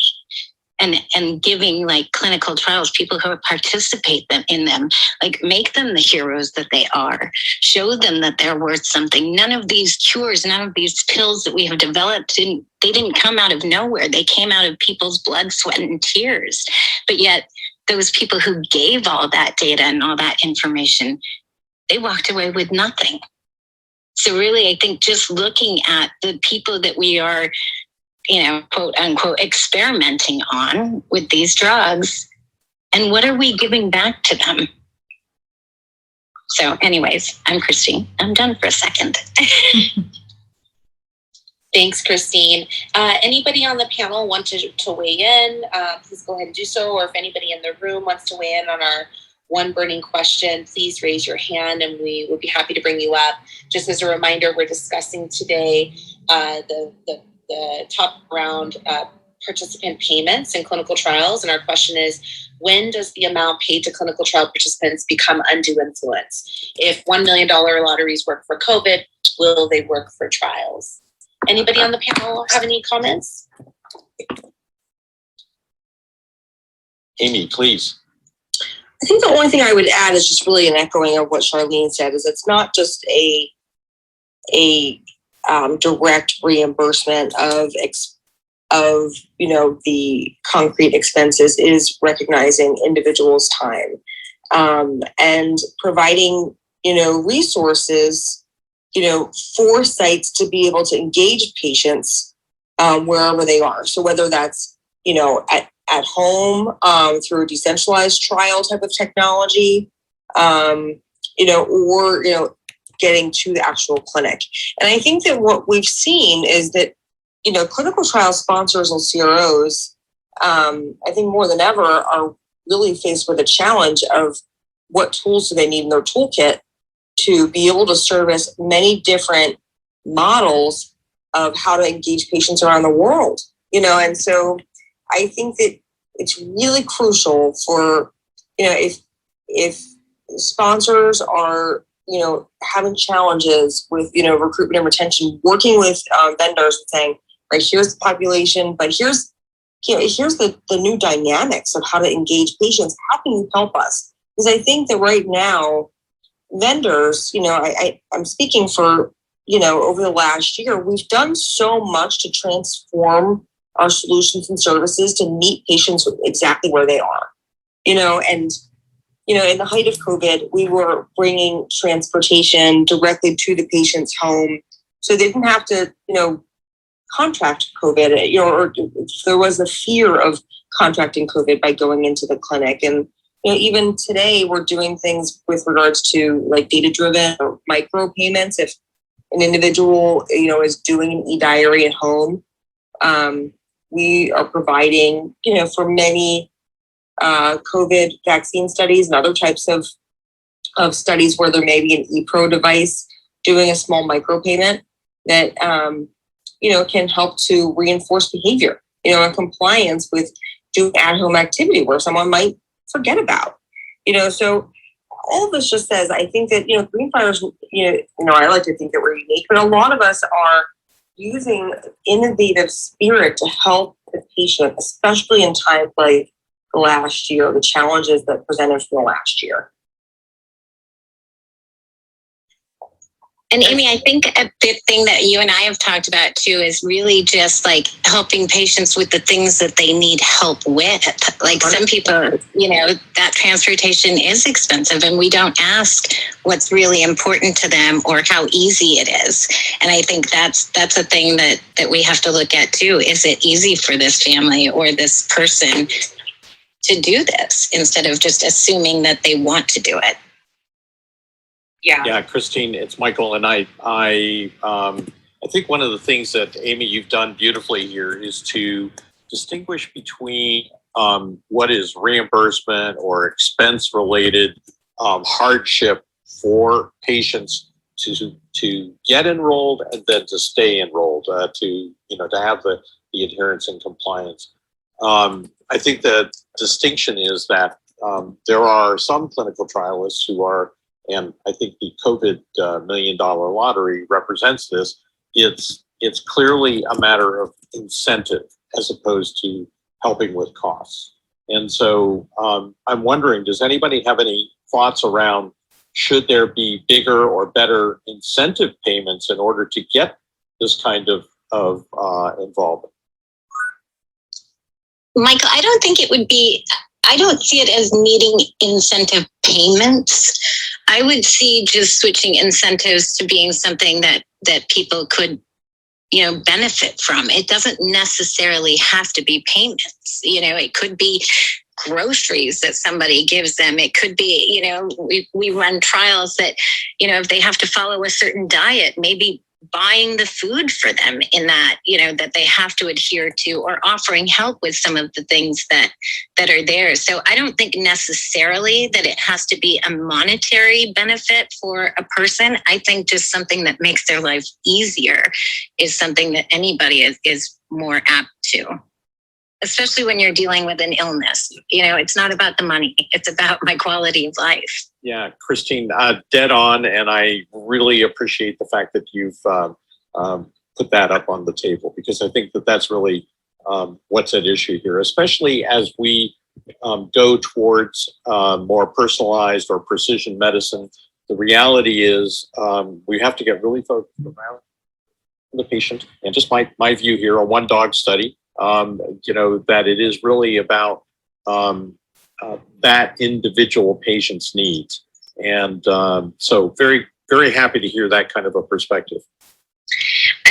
and giving like clinical trials, people who participate in them, like make them the heroes that they are, show them that they're worth something. None of these cures, none of these pills that we have developed, they didn't come out of nowhere. They came out of people's blood, sweat, and tears. But yet those people who gave all that data and all that information, they walked away with nothing. So really, I think just looking at the people that we are, quote unquote, experimenting on with these drugs, and what are we giving back to them? So anyways, I'm Christine. I'm done for a second. Thanks, Christine. Anybody on the panel want to weigh in? Please go ahead and do so. Or if anybody in the room wants to weigh in on our one burning question, please raise your hand and we would be happy to bring you up. Just as a reminder, we're discussing today the top round participant payments in clinical trials. And our question is, when does the amount paid to clinical trial participants become undue influence? If $1 million lotteries work for COVID, will they work for trials? Anybody on the panel have any comments? Amy, please. I think the only thing I would add is just really an echoing of what Charlene said, is it's not just a direct reimbursement of the concrete expenses. It is recognizing individuals' time and providing resources for sites to be able to engage patients wherever they are. So whether that's at home through a decentralized trial type of technology, or getting to the actual clinic. And I think that what we've seen is that clinical trial sponsors and CROs, I think more than ever, are really faced with a challenge of what tools do they need in their toolkit to be able to service many different models of how to engage patients around the world. And so I think that it's really crucial for, if sponsors are, having challenges with, recruitment and retention, working with vendors and saying, right, here's the population, but here's the new dynamics of how to engage patients. How can you help us? Because I think that right now, vendors, I'm speaking for, over the last year, we've done so much to transform our solutions and services to meet patients exactly where they are, and, in the height of COVID, we were bringing transportation directly to the patient's home. So they didn't have to, contract COVID, or there was a fear of contracting COVID by going into the clinic. And even today we're doing things with regards to like data-driven or micro payments. If an individual, is doing an e-diary at home, we are providing, for many COVID vaccine studies and other types of studies where there may be an ePro device, doing a small micropayment that, can help to reinforce behavior, and compliance with doing at-home activity where someone might forget about, so all of this just says, I think that, Greenfires, I like to think that we're unique, but a lot of us are using innovative spirit to help the patient, especially in times like the last year, the challenges that presented from the last year. And Amy, I think a big thing that you and I have talked about too is really just like helping patients with the things that they need help with. Like some people, that transportation is expensive and we don't ask what's really important to them or how easy it is. And I think that's a thing that we have to look at too. Is it easy for this family or this person to do this instead of just assuming that they want to do it? Yeah, Christine, it's Michael, and I think one of the things that Amy, you've done beautifully here is to distinguish between what is reimbursement or expense-related hardship for patients to get enrolled and then to stay enrolled, to have the adherence and compliance. I think the distinction is that there are some clinical trialists who are, and I think the COVID $1 million lottery represents this. It's clearly a matter of incentive as opposed to helping with costs. And so I'm wondering, does anybody have any thoughts around should there be bigger or better incentive payments in order to get this kind of involvement? Michael, I don't see it as needing incentive payments. I would see just switching incentives to being something that people could, benefit from. It doesn't necessarily have to be payments. It could be groceries that somebody gives them. It could be, we run trials that, if they have to follow a certain diet, maybe buying the food for them in that, that they have to adhere to, or offering help with some of the things that are there. So I don't think necessarily that it has to be a monetary benefit for a person. I think just something that makes their life easier is something that anybody is more apt to, especially when you're dealing with an illness. It's not about the money. It's about my quality of life. Yeah, Christine, dead on, and I really appreciate the fact that you've put that up on the table, because I think that that's really what's at issue here, especially as we go towards more personalized or precision medicine. The reality is we have to get really focused around the patient, and just my view here, a one-dog study, that it is really about that individual patient's needs. And so very, very happy to hear that kind of a perspective.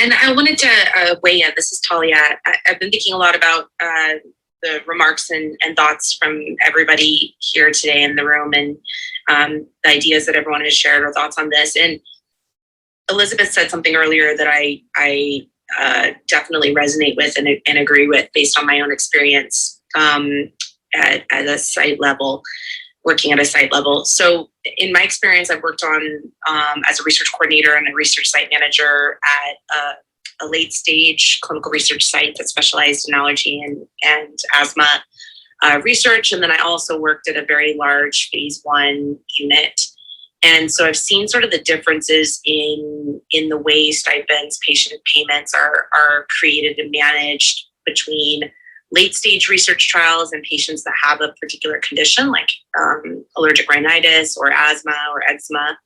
And I wanted to weigh in. This is Talia. I've been thinking a lot about the remarks and thoughts from everybody here today in the room, and the ideas that everyone has shared, or thoughts on this. And Elizabeth said something earlier that I definitely resonate with and agree with based on my own experience at a site level, working at a site level. So in my experience, I've worked on as a research coordinator and a research site manager at a late stage clinical research site that specialized in allergy and asthma research. And then I also worked at a very large phase 1 unit. And so I've seen sort of the differences in the way stipends, patient payments are created and managed between late stage research trials and patients that have a particular condition like allergic rhinitis or asthma or eczema.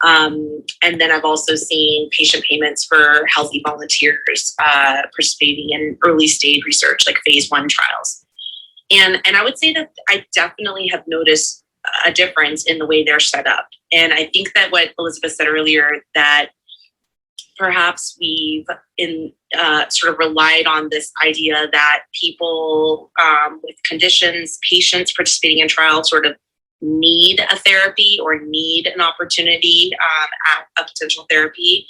And then I've also seen patient payments for healthy volunteers participating in early stage research like phase 1 trials. And I would say that I definitely have noticed a difference in the way they're set up. And I think that what Elizabeth said earlier, that perhaps we've sort of relied on this idea that people with conditions, patients participating in trials sort of need a therapy or need an opportunity at a potential therapy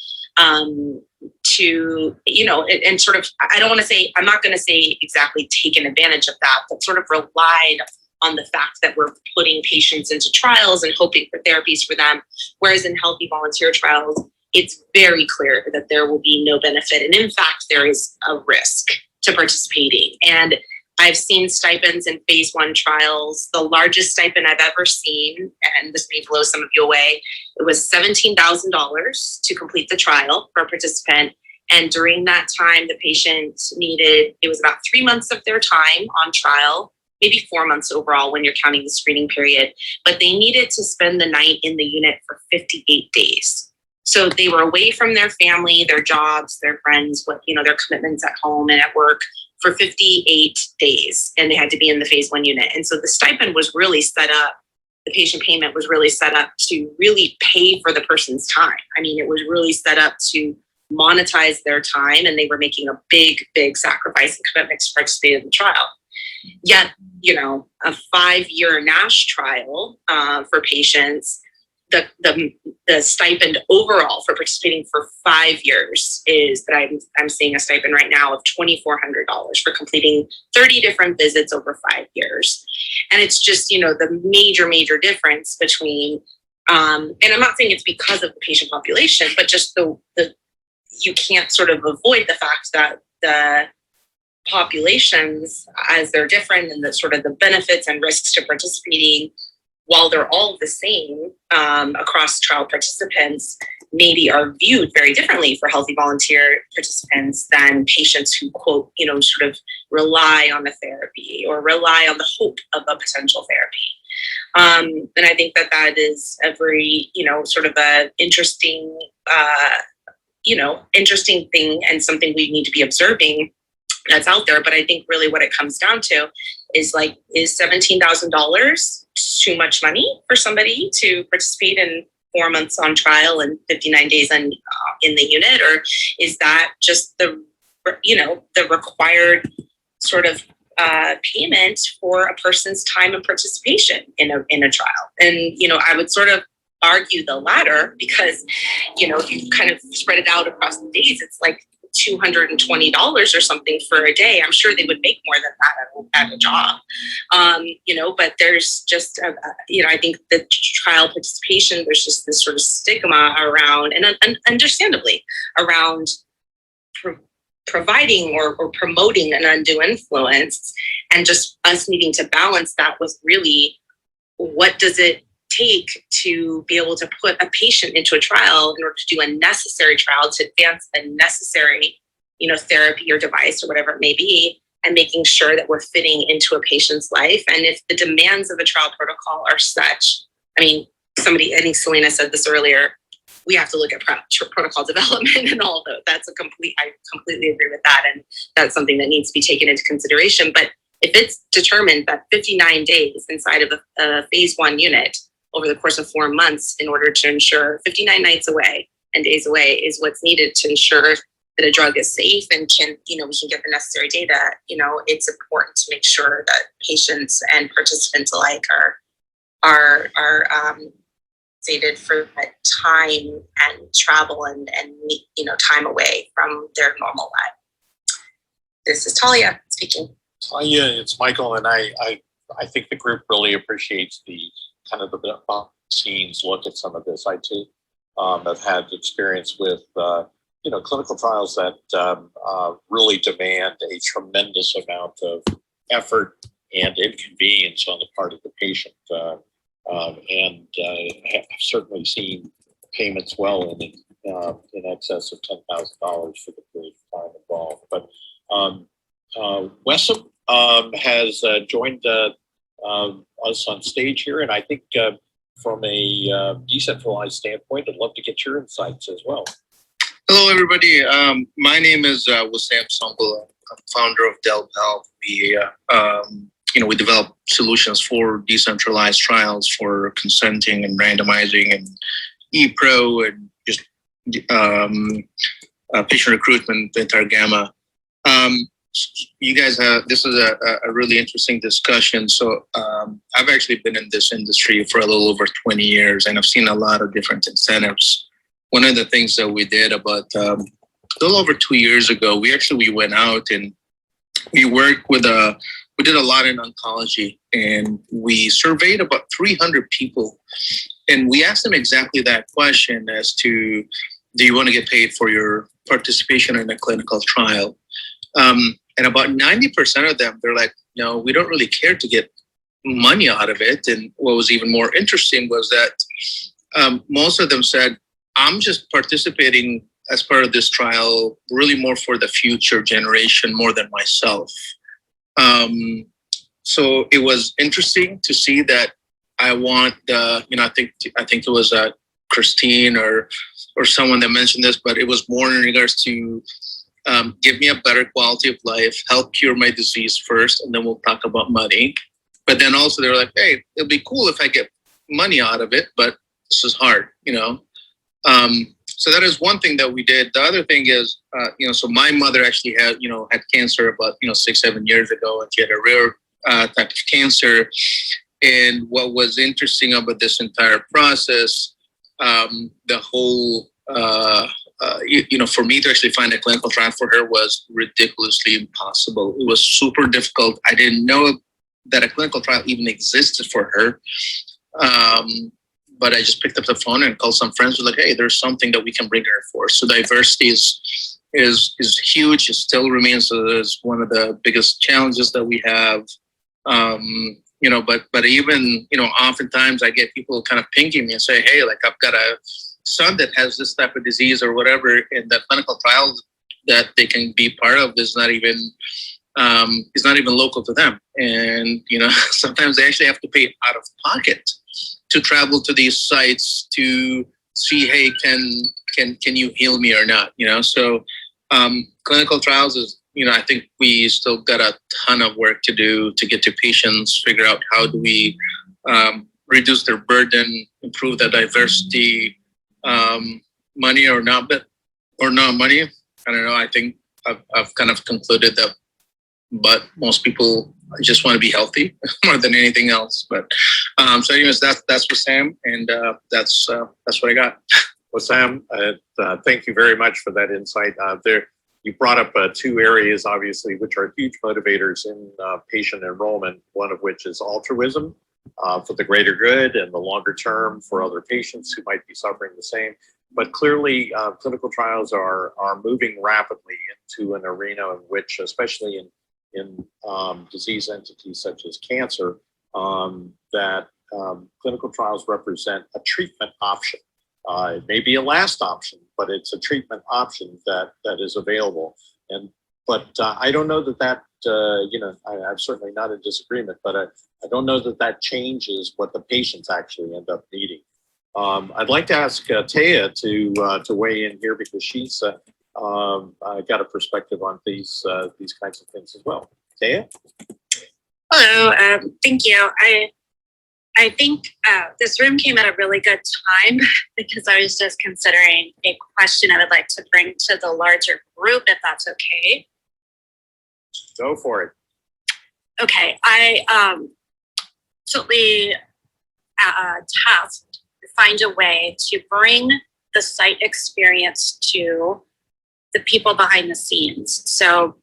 to, and sort of, I'm not going to say exactly taken advantage of that, but sort of relied on the fact that we're putting patients into trials and hoping for therapies for them. Whereas in healthy volunteer trials, it's very clear that there will be no benefit. And in fact, there is a risk to participating. And I've seen stipends in phase 1 trials. The largest stipend I've ever seen, and this may blow some of you away, it was $17,000 to complete the trial for a participant. And during that time, the patient needed, it was about 3 months of their time on trial, maybe 4 months overall when you're counting the screening period, but they needed to spend the night in the unit for 58 days. So they were away from their family, their jobs, their friends, their commitments at home and at work for 58 days, and they had to be in the phase 1 unit. And so the stipend was really set up, the patient payment was really set up to really pay for the person's time. I mean, it was really set up to monetize their time, and they were making a big, big sacrifice and commitment to participate in the trial. Yet, a 5-year NASH trial for patients, the stipend overall for participating for 5 years is that I'm seeing a stipend right now of $2,400 for completing 30 different visits over 5 years. And it's just, the major difference between, and I'm not saying it's because of the patient population, but just the you can't sort of avoid the fact that the populations, as they're different, and the sort of the benefits and risks to participating, while they're all the same across trial participants, maybe are viewed very differently for healthy volunteer participants than patients who, quote, sort of rely on the therapy or rely on the hope of a potential therapy. And I think that is a very, sort of a interesting, interesting thing, and something we need to be observing that's out there. But I think really what it comes down to is is $17,000 too much money for somebody to participate in 4 months on trial and 59 days in the unit? Or is that just the required sort of payment for a person's time and participation in a trial? And, I would sort of argue the latter, because, if you kind of spread it out across the days, it's like $220 or something for a day. I'm sure they would make more than that at a job. But there's just, I think the trial participation, there's just this sort of stigma around, and understandably, around providing or promoting an undue influence, and just us needing to balance that with really, what does it take to be able to put a patient into a trial in order to do a necessary trial to advance a necessary, therapy or device or whatever it may be, and making sure that we're fitting into a patient's life. And if the demands of a trial protocol are such, I think Selena said this earlier, we have to look at protocol development and all of that. I completely agree with that. And that's something that needs to be taken into consideration. But if it's determined that 59 days inside of a phase 1 unit over the course of 4 months, in order to ensure 59 nights away and days away is what's needed to ensure that a drug is safe and we can get the necessary data, it's important to make sure that patients and participants alike are compensated for that time and travel and time away from their normal life. This is Talia speaking. Yeah, it's Michael, and I think the group really appreciates the kind of the behind the scenes look at some of this. I too have had experience with clinical trials that really demand a tremendous amount of effort and inconvenience on the part of the patient, and have certainly seen payments well in excess of $10,000 for the period of time involved. But Wessam has joined us on stage here, and I think from a decentralized standpoint, I'd love to get your insights as well. Hello, everybody. My name is Wissam Sambula. I'm founder of Delp Health. We develop solutions for decentralized trials for consenting and randomizing and e-pro and just patient recruitment with our Gamma. you guys have, this is a really interesting discussion. So I've actually been in this industry for a little over 20 years, and I've seen a lot of different incentives. One of the things that we did about a little over 2 years ago, we went out and we worked with we did a lot in oncology, and we surveyed about 300 people, and we asked them exactly that question as to, do you want to get paid for your participation in a clinical trial? And about 90% of them, they're like, no, we don't really care to get money out of it. And what was even more interesting was that most of them said, I'm just participating as part of this trial really more for the future generation more than myself. So it was interesting to see that I want I think it was Christine or someone that mentioned this, but it was more in regards to give me a better quality of life, help cure my disease first, and then we'll talk about money. But then also they were like, hey, it'll be cool if I get money out of it, but this is hard, So that is one thing that we did. The other thing is, so my mother actually had cancer about, 6-7 years ago, and she had a rare type of cancer. And what was interesting about this entire process, the whole, for me to actually find a clinical trial for her was ridiculously impossible. It was super difficult. I didn't know that a clinical trial even existed for her. But I just picked up the phone and called some friends. Was like, hey, there's something that we can bring her for. So diversity is huge. It still remains as one of the biggest challenges that we have. But even oftentimes I get people kind of pinging me and say, hey, like I've got a son that has this type of disease or whatever, and the clinical trial that they can be part of is not even local to them. And sometimes they actually have to pay out of pocket to travel to these sites to see, hey, can you heal me or not? So clinical trials is, I think we still got a ton of work to do to get to patients, figure out how do we reduce their burden, improve the diversity, money or not money. I don't know. I think I've kind of concluded that, but most people just want to be healthy more than anything else. But so anyways, that's for Sam, and that's what I got. Well, Sam, thank you very much for that insight. You brought up two areas, obviously, which are huge motivators in patient enrollment, one of which is altruism for the greater good and the longer term for other patients who might be suffering the same. But clearly, clinical trials are moving rapidly into an arena in which, especially in disease entities such as cancer, that clinical trials represent a treatment option. It may be a last option, but it's a treatment option that is available. But I don't know that I'm certainly not in disagreement, but I don't know that changes what the patients actually end up needing. I'd like to ask Taya to weigh in here because she's got a perspective on these kinds of things as well. Taya? Hello, thank you. I think this room came at a really good time because I was just considering a question I would like to bring to the larger group, if that's okay. Go for it. Okay, I certainly tasked to find a way to bring the site experience to the people behind the scenes. So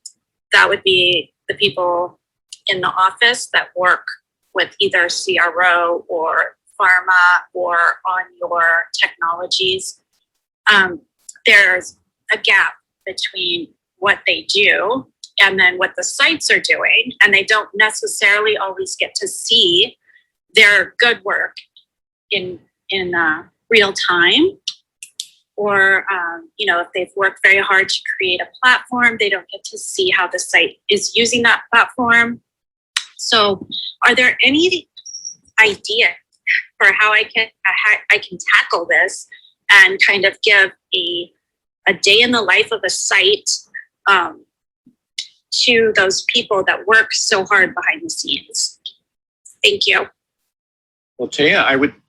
that would be the people in the office that work with either CRO or pharma or on your technologies. There's a gap between what they do and then what the sites are doing, and they don't necessarily always get to see their good work in real time. Or, if they've worked very hard to create a platform, they don't get to see how the site is using that platform. So are there any ideas for how I can tackle this and kind of give a day in the life of a site to those people that work so hard behind the scenes? Thank you. Well, Taya,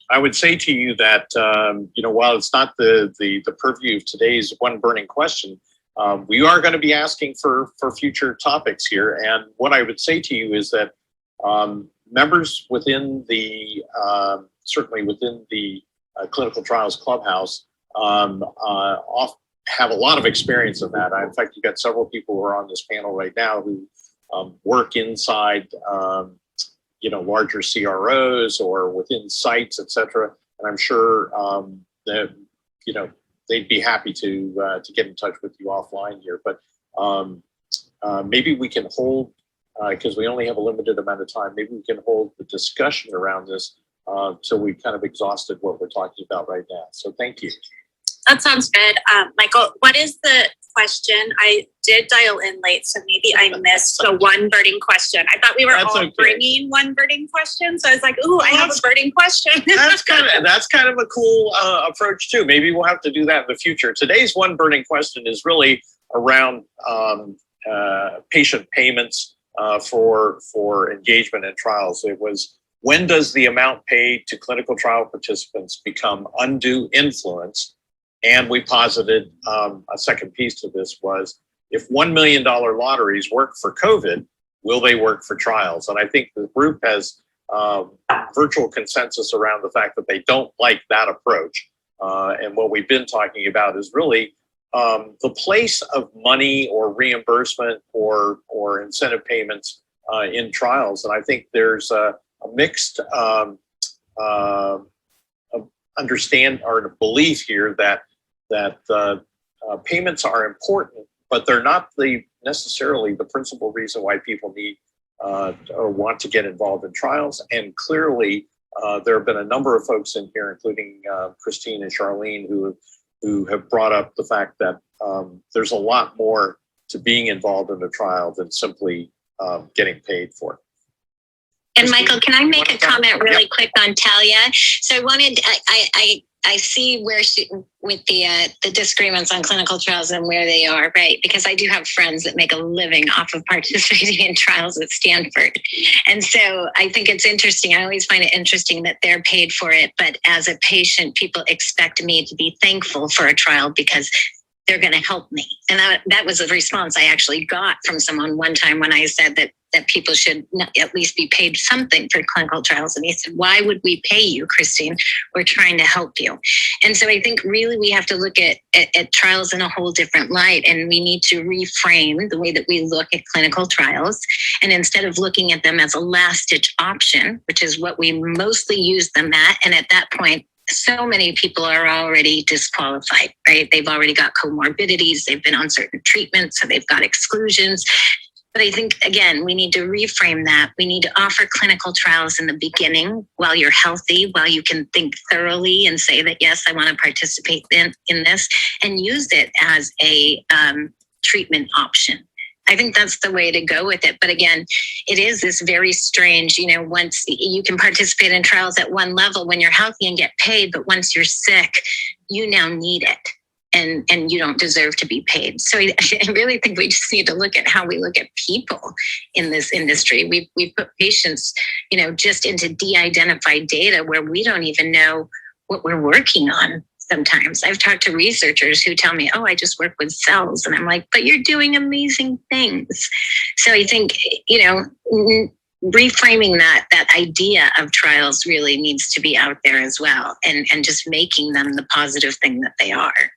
I would say to you that while it's not the purview of today's one burning question, we are going to be asking for future topics here. And what I would say to you is that members within the, certainly within the Clinical Trials Clubhouse have a lot of experience in that. In fact, you've got several people who are on this panel right now who work inside larger CROs or within sites, et cetera. And I'm sure that, they'd be happy to get in touch with you offline here. But maybe we can hold, because we only have a limited amount of time, maybe we can hold the discussion around this till we've kind of exhausted what we're talking about right now. So thank you. That sounds good. Michael, what is the question? I did dial in late, so maybe I missed the one burning question. I thought we were all bringing one burning question, so I was like, "Ooh, I have a burning question." that's kind of a cool approach too. Maybe we'll have to do that in the future. Today's one burning question is really around patient payments for engagement in trials. It was, when does the amount paid to clinical trial participants become undue influence? And we posited a second piece to this was, if $1 million lotteries work for COVID, will they work for trials? And I think the group has virtual consensus around the fact that they don't like that approach. And what we've been talking about is really the place of money or reimbursement or incentive payments in trials. And I think there's a mixed understand or belief here that payments are important, but they're not necessarily the principal reason why people need or want to get involved in trials. And clearly, there have been a number of folks in here, including Christine and Charlene, who have brought up the fact that there's a lot more to being involved in a trial than simply getting paid for it. And Michael, can I make a comment really quick on Talia? So I wanted, I see where she, with the disagreements on clinical trials and where they are, right? Because I do have friends that make a living off of participating in trials at Stanford. And so I think it's interesting. I always find it interesting that they're paid for it. But as a patient, people expect me to be thankful for a trial because they're going to help me. And that was a response I actually got from someone one time when I said that people should at least be paid something for clinical trials. And he said, "Why would we pay you, Christine? We're trying to help you." And so I think really we have to look at trials in a whole different light, and we need to reframe the way that we look at clinical trials. And instead of looking at them as a last ditch option, which is what we mostly use them at, and at that point, so many people are already disqualified, right? They've already got comorbidities, they've been on certain treatments, so they've got exclusions. But I think, again, we need to reframe that. We need to offer clinical trials in the beginning while you're healthy, while you can think thoroughly and say that, yes, I want to participate in this, and use it as a treatment option. I think that's the way to go with it. But again, it is this very strange, once you can participate in trials at one level when you're healthy and get paid, but once you're sick, you now need it. And you don't deserve to be paid. So I really think we just need to look at how we look at people in this industry. We've put patients, just into de-identified data where we don't even know what we're working on. Sometimes I've talked to researchers who tell me, "Oh, I just work with cells," and I'm like, "But you're doing amazing things." So I think, reframing that idea of trials really needs to be out there as well, and just making them the positive thing that they are.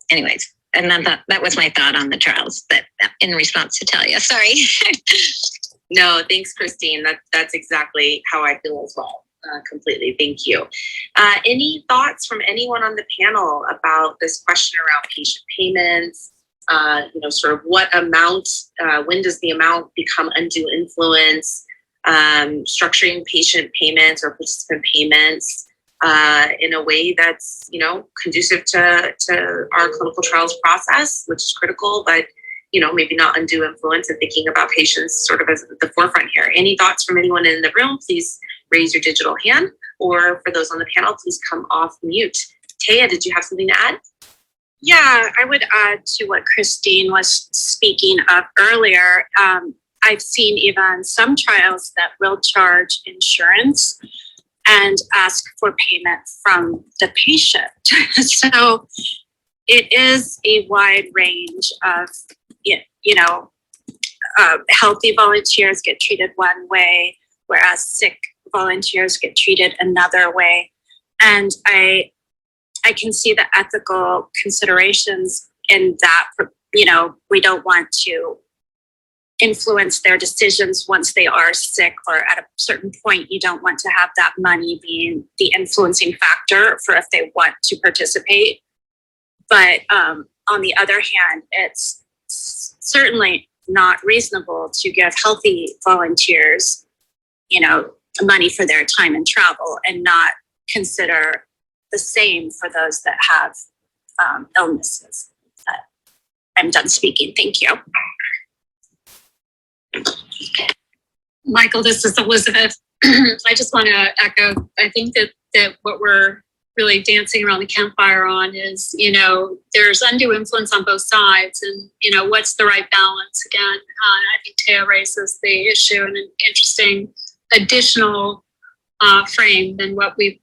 Anyways, and that was my thought on the trials, that in response to Talia. Sorry. No, thanks, Christine. That's exactly how I feel as well. Completely. Thank you. Any thoughts from anyone on the panel about this question around patient payments? Sort of what amount, when does the amount become undue influence? Structuring patient payments or participant payments in a way that's, conducive to our clinical trials process, which is critical, but, maybe not undue influence, and thinking about patients sort of as at the forefront here. Any thoughts from anyone in the room? Please raise your digital hand, or for those on the panel, please come off mute. Taya, did you have something to add? Yeah, I would add to what Christine was speaking of earlier. I've seen even some trials that will charge insurance and ask for payment from the patient. So it is a wide range of, healthy volunteers get treated one way, whereas sick volunteers get treated another way. And I can see the ethical considerations in that, we don't want to influence their decisions once they are sick, or at a certain point, you don't want to have that money being the influencing factor for if they want to participate. But on the other hand, it's certainly not reasonable to give healthy volunteers, money for their time and travel, and not consider the same for those that have illnesses. I'm done speaking. Thank you. Michael, this is Elizabeth. I just want to echo, I think that what we're really dancing around the campfire on is, there's undue influence on both sides, and, what's the right balance? Again, I think Taya raises the issue in an interesting additional frame than what we've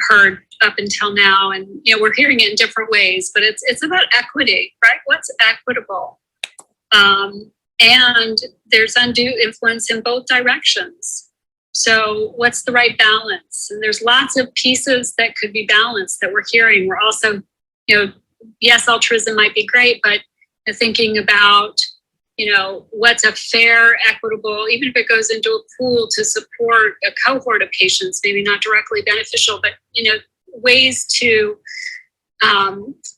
heard up until now. And, we're hearing it in different ways, but it's about equity, right? What's equitable? And there's undue influence in both directions. So what's the right balance? And there's lots of pieces that could be balanced that we're hearing. We're also, yes, altruism might be great, but thinking about, what's a fair, equitable, even if it goes into a pool to support a cohort of patients, maybe not directly beneficial, but, ways to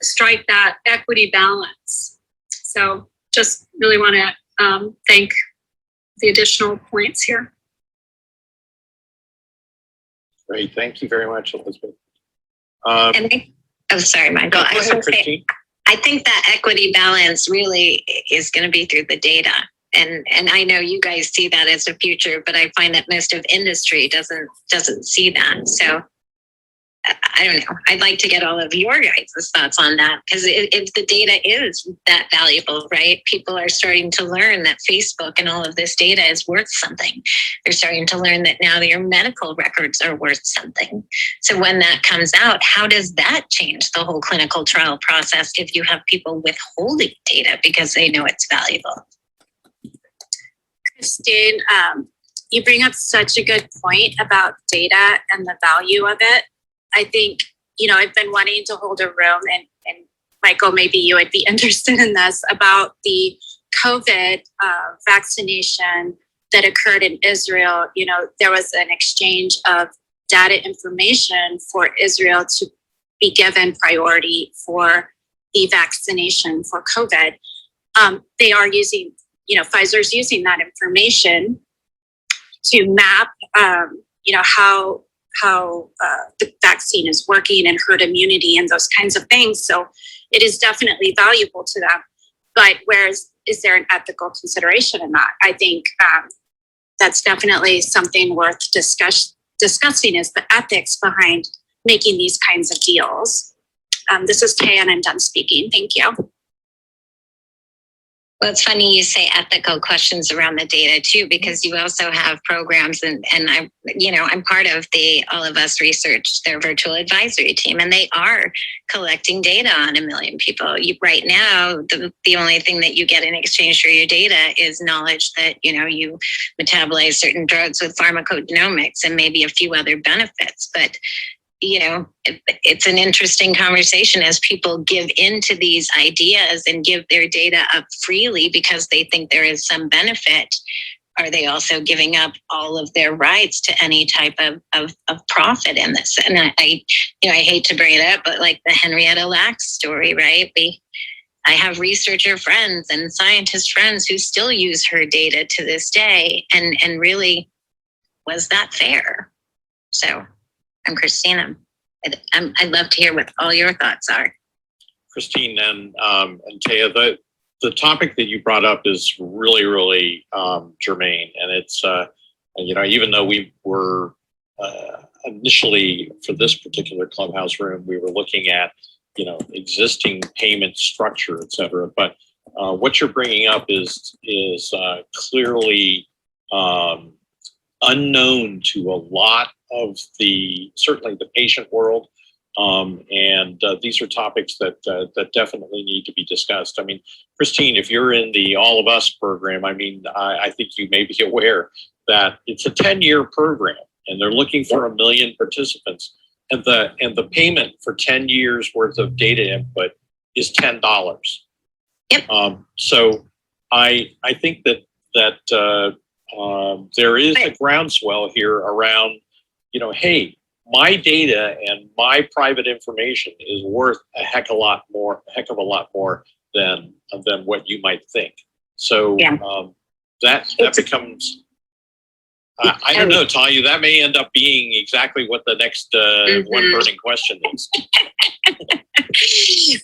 strike that equity balance. So just really want to thank the additional points here. Great, thank you very much, Elizabeth. Sorry, Michael. I was going to say, I think that equity balance really is going to be through the data. And I know you guys see that as the future, but I find that most of industry doesn't see that. So I don't know. I'd like to get all of your guys' thoughts on that, because if the data is that valuable, right? People are starting to learn that Facebook and all of this data is worth something. They're starting to learn that now your medical records are worth something. So when that comes out, how does that change the whole clinical trial process if you have people withholding data because they know it's valuable? Christine, you bring up such a good point about data and the value of it. I think, I've been wanting to hold a room, and Michael, maybe you would be interested in this, about the COVID vaccination that occurred in Israel. There was an exchange of data information for Israel to be given priority for the vaccination for COVID. They are using, Pfizer's using that information to map, how the vaccine is working and herd immunity and those kinds of things. So it is definitely valuable to them. But is there an ethical consideration in that? I think that's definitely something worth discussing, is the ethics behind making these kinds of deals. This is Taya, and I'm done speaking. Thank you. Well, it's funny you say ethical questions around the data too, because you also have programs, and I'm part of the All of Us Research, their virtual advisory team, and they are collecting data on 1 million people. Right now, the only thing that you get in exchange for your data is knowledge that, you metabolize certain drugs with pharmacogenomics and maybe a few other benefits. But it's an interesting conversation as people give into these ideas and give their data up freely because they think there is some benefit. Are they also giving up all of their rights to any type of profit in this? And I hate to bring it up, but like the Henrietta Lacks story, right? I have researcher friends and scientist friends who still use her data to this day. And really, was that fair? So I'm Christina. I'd love to hear what all your thoughts are. Christine and Taya, the topic that you brought up is really, really germane. And it's, even though we were initially for this particular clubhouse room, we were looking at, existing payment structure, et cetera. But what you're bringing up is clearly unknown to a lot of certainly the patient world, And these are topics that definitely need to be discussed. I mean, Christine, if you're in the All of Us program, I mean, I think you may be aware that it's a 10-year program, and they're looking for 1 million participants, and the payment for 10 years worth of data input is $10. Yep. So I think that there is a groundswell here around, hey, my data and my private information is worth a heck of a lot more than what you might think. So that becomes, I don't know, Talia, that may end up being exactly what the next one burning question is.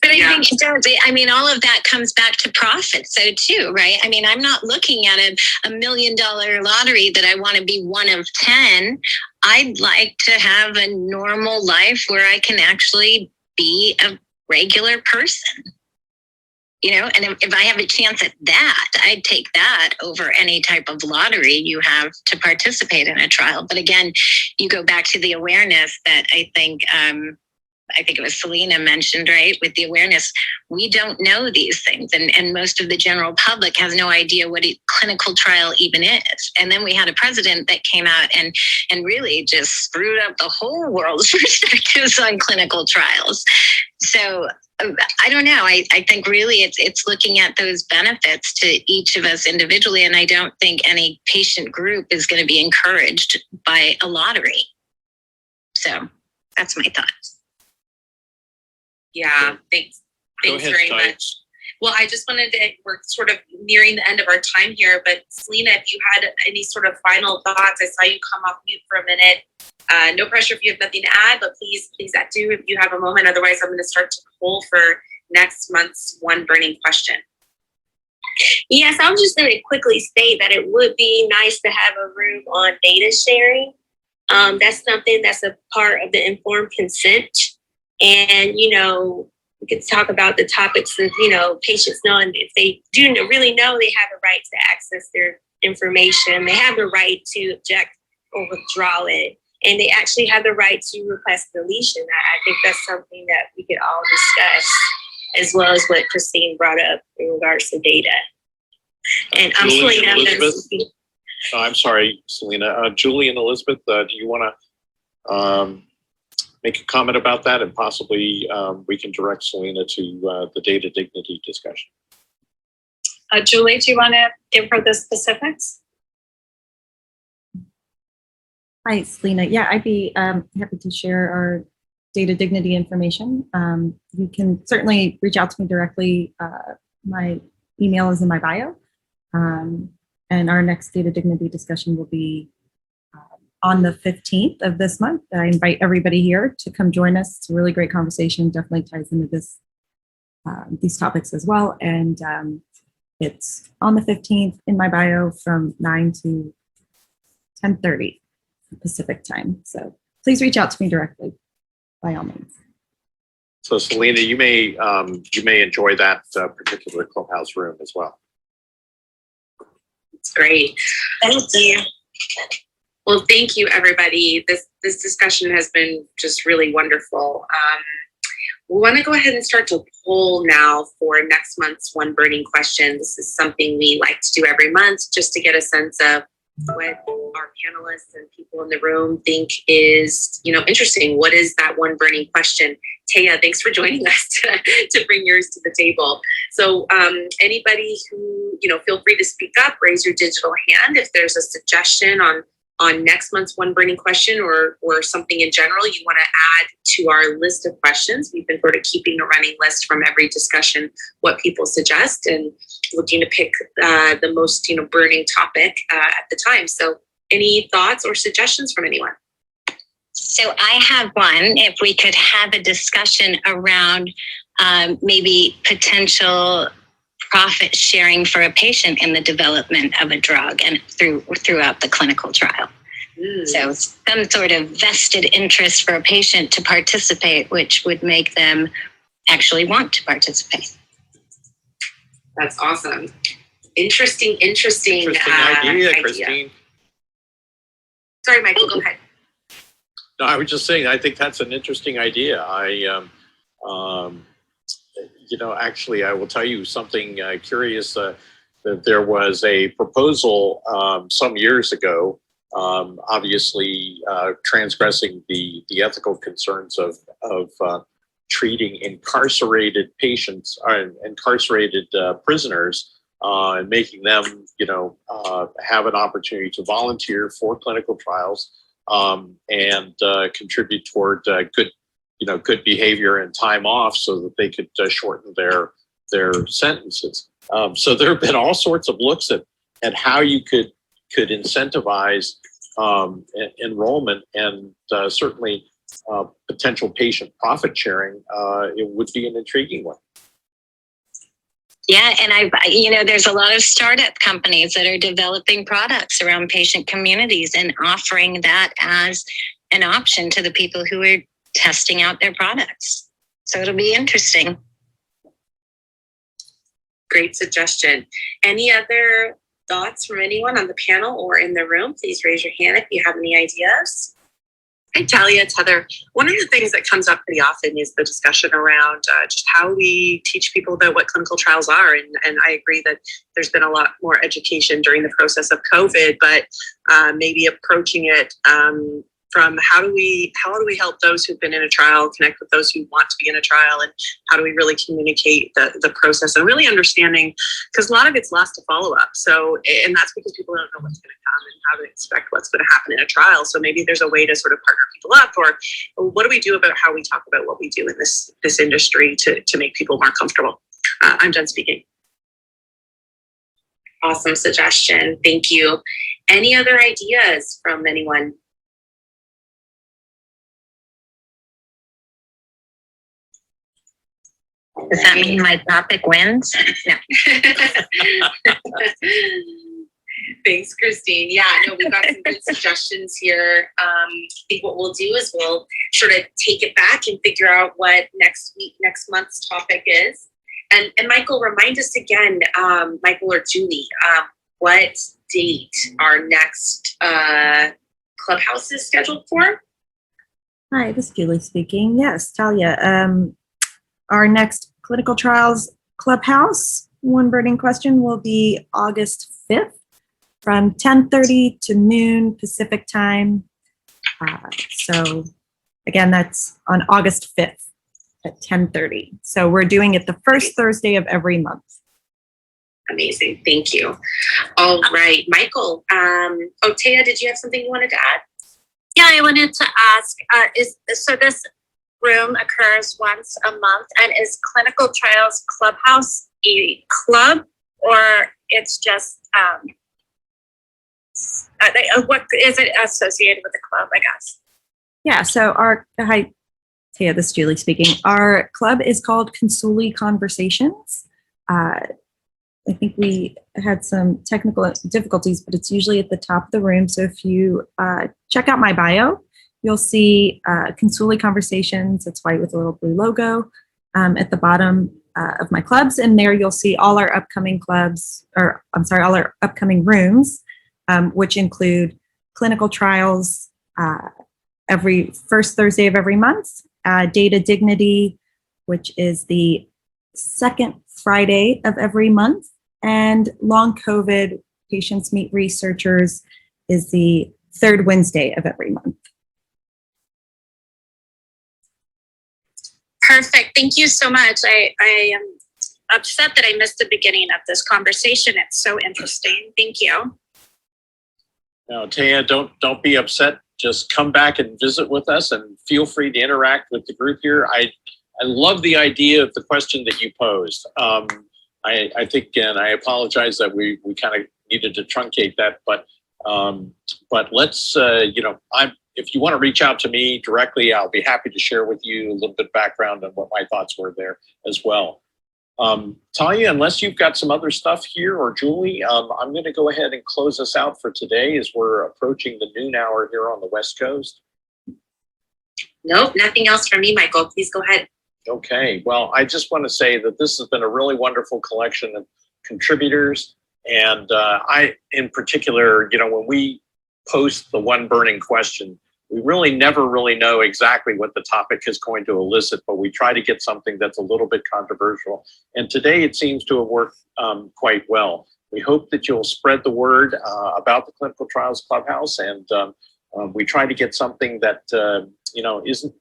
But I think it does. I mean, all of that comes back to profit. So too, right? I mean, I'm not looking at a $1 million lottery that I want to be one of 10. I'd like to have a normal life where I can actually be a regular person. And if I have a chance at that, I'd take that over any type of lottery you have to participate in a trial. But again, you go back to the awareness that I think it was Selena mentioned, right? With the awareness, we don't know these things. And most of the general public has no idea what a clinical trial even is. And then we had a president that came out and really just screwed up the whole world's perspectives on clinical trials. So I don't know. I think really it's looking at those benefits to each of us individually. And I don't think any patient group is going to be encouraged by a lottery. So that's my thoughts. Yeah, thanks Go ahead, very Talia. much. Well, I just wanted to, we're sort of nearing the end of our time here, but Selena, if you had any sort of final thoughts, I saw you come off mute for a minute. No pressure if you have nothing to add, but please do if you have a moment. Otherwise, I'm going to start to poll for next month's one burning question. Yes, I was just going to quickly state that it would be nice to have a room on data sharing. That's something that's a part of the informed consent. And, we could talk about the topics of, patients knowing if they do really know they have a right to access their information, they have the right to object or withdraw it, and they actually have the right to request deletion. I think that's something that we could all discuss, as well as what Christine brought up in regards to data. And I'm Julie and Selena. Elizabeth? I'm sorry, Selena. Julie and Elizabeth, do you want to make a comment about that, and possibly we can direct Selena to the data dignity discussion? Julie, do you want to give her the specifics? Hi, Selena. Yeah, I'd be happy to share our data dignity information. You can certainly reach out to me directly. My email is in my bio. And our next data dignity discussion will be on the 15th of this month. I invite everybody here to come join us. It's a really great conversation, definitely ties into these topics as well. And it's on the 15th in my bio from 9 to 10:30 Pacific time. So please reach out to me directly, by all means. So Selena, you may enjoy that particular clubhouse room as well. It's great. Thank you. Well, thank you, everybody. This discussion has been just really wonderful. We want to go ahead and start to poll now for next month's one burning question. This is something we like to do every month just to get a sense of what our panelists and people in the room think is, interesting. What is that one burning question? Taya, thanks for joining us to bring yours to the table. So anybody who, feel free to speak up, raise your digital hand if there's a suggestion on next month's one burning question or something in general you want to add to our list of questions. We've been sort of keeping a running list from every discussion, what people suggest, and looking to pick the most, burning topic at the time. So any thoughts or suggestions from anyone? So I have one. If we could have a discussion around maybe potential profit sharing for a patient in the development of a drug and throughout the clinical trial. So some sort of vested interest for a patient to participate, which would make them actually want to participate. That's awesome. Interesting idea, Christine. Sorry, Michael, go ahead. No, I was just saying, I think that's an interesting idea. Actually, I will tell you something curious. That there was a proposal some years ago, obviously transgressing the ethical concerns of treating incarcerated patients or incarcerated prisoners and making them, have an opportunity to volunteer for clinical trials and contribute toward good behavior and time off so that they could shorten their sentences. So there have been all sorts of looks at how you could incentivize enrollment and certainly potential patient profit sharing. It would be an intriguing one. Yeah, and there's a lot of startup companies that are developing products around patient communities and offering that as an option to the people who are testing out their products. So it'll be interesting. Great suggestion. Any other thoughts from anyone on the panel or in the room? Please raise your hand if you have any ideas. Hi, Talia, it's Heather. One of the things that comes up pretty often is the discussion around just how we teach people about what clinical trials are. And I agree that there's been a lot more education during the process of COVID, but maybe approaching it from how do we help those who've been in a trial connect with those who want to be in a trial, and how do we really communicate the process and really understanding, because a lot of it's lost to follow up. So, and that's because people don't know what's going to come and how to expect what's going to happen in a trial. So maybe there's a way to sort of partner people up, or what do we do about how we talk about what we do in this industry to make people more comfortable? I'm done speaking. Awesome suggestion. Thank you. Any other ideas from anyone? Does that mean my topic wins? No. Thanks, Christine. Yeah, no, we've got some good suggestions here. I think what we'll do is we'll sort of take it back and figure out what next month's topic is. And Michael, remind us again, Michael or Julie, what date our next Clubhouse is scheduled for? Hi, this is Julie speaking. Yes, Talia. Our next clinical trials Clubhouse, one burning question, will be August 5th from 10:30 to noon Pacific time. So again, that's on August 5th at 10:30. So we're doing it the first Thursday of every month. Amazing. Thank you. All right, Michael. Taya, did you have something you wanted to add? Yeah, I wanted to ask, so this room occurs once a month, and is Clinical Trials Clubhouse a club, or it's just what is it associated with the club, I guess? Yeah, so hi, Taya, this is Julie speaking. Our club is called Consuli Conversations. I think we had some technical difficulties, but it's usually at the top of the room. So if you check out my bio, you'll see Consuli Conversations. It's white with a little blue logo at the bottom of my clubs. And there you'll see all our upcoming clubs, all our upcoming rooms, which include clinical trials every first Thursday of every month, Data Dignity, which is the second Friday of every month, and Long COVID Patients Meet Researchers is the third Wednesday of every month. Perfect. Thank you so much. I am upset that I missed the beginning of this conversation. It's so interesting. Thank you. Now, Taya, don't be upset. Just come back and visit with us, and feel free to interact with the group here. I love the idea of the question that you posed. I think, and I apologize that we kind of needed to truncate that, but let's, if you want to reach out to me directly, I'll be happy to share with you a little bit of background on what my thoughts were there as well. Talia, unless you've got some other stuff here, or Julie, I'm going to go ahead and close us out for today as we're approaching the noon hour here on the West Coast. Nope, nothing else from me, Michael. Please go ahead. Okay, well, I just want to say that this has been a really wonderful collection of contributors. And I, in particular, when we post the one burning question, we really never really know exactly what the topic is going to elicit, but we try to get something that's a little bit controversial. And today it seems to have worked quite well. We hope that you'll spread the word about the Clinical Trials Clubhouse, and we try to get something that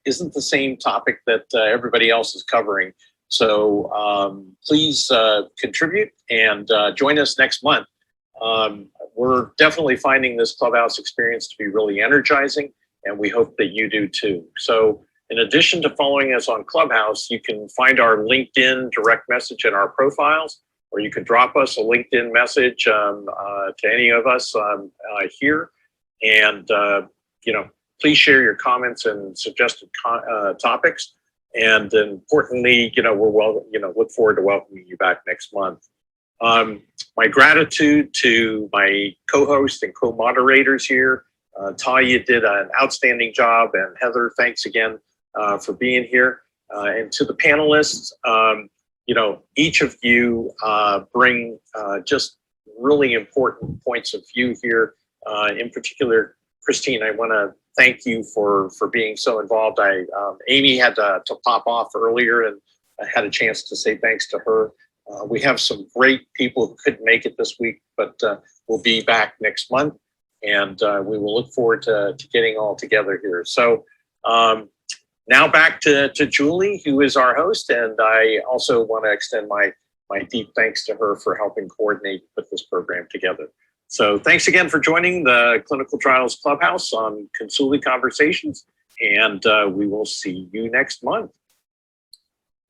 isn't the same topic that everybody else is covering. So please contribute and join us next month. We're definitely finding this Clubhouse experience to be really energizing, and we hope that you do too. So in addition to following us on Clubhouse, you can find our LinkedIn direct message in our profiles, or you can drop us a LinkedIn message to any of us here. And, please share your comments and suggested topics. And importantly, look forward to welcoming you back next month. My gratitude to my co-host and co-moderators here. Talia did an outstanding job, and Heather, thanks again for being here. And to the panelists, each of you bring just really important points of view here. In particular, Christine, I want to thank you for being so involved. Amy had to pop off earlier, and I had a chance to say thanks to her. We have some great people who couldn't make it this week, but we'll be back next month, and we will look forward to getting all together here. So now back to Julie, who is our host, and I also want to extend my deep thanks to her for helping coordinate, put this program together. So thanks again for joining the Clinical Trials Clubhouse on Consuli Conversations, and we will see you next month.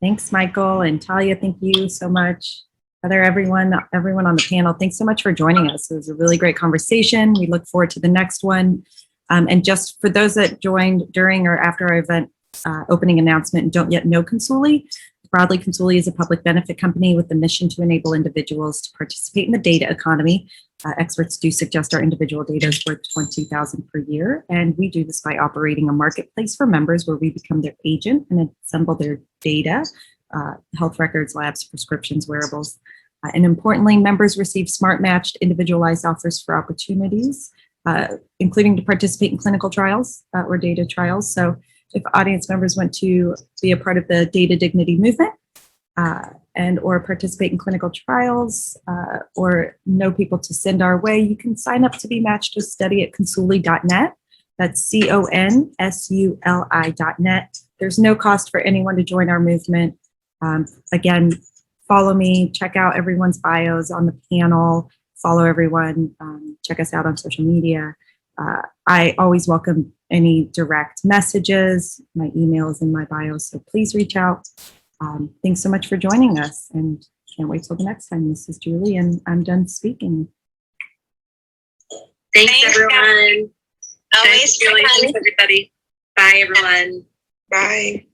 Thanks, Michael and Talia. Thank you so much. Heather, everyone on the panel, thanks so much for joining us. It was a really great conversation. We look forward to the next one. And just for those that joined during or after our event opening announcement and don't yet know Consuli, broadly, Consuli is a public benefit company with the mission to enable individuals to participate in the data economy. Experts do suggest our individual data is worth $20,000 per year, and we do this by operating a marketplace for members where we become their agent and assemble their data, health records, labs, prescriptions, wearables. And importantly, members receive smart matched individualized offers for opportunities, including to participate in clinical trials or data trials. So if audience members want to be a part of the data dignity movement and or participate in clinical trials or know people to send our way, you can sign up to be matched to study at consuli.net. That's consuli.net. There's no cost for anyone to join our movement. Again, follow me, check out everyone's bios on the panel, follow everyone, check us out on social media. I always welcome any direct messages. My email is in my bio, so please reach out. Thanks so much for joining us, and can't wait till the next time. This is Julie, and I'm done speaking. Thanks everyone. Always Thanks, Julie. Thanks, everybody. Bye, everyone. Bye.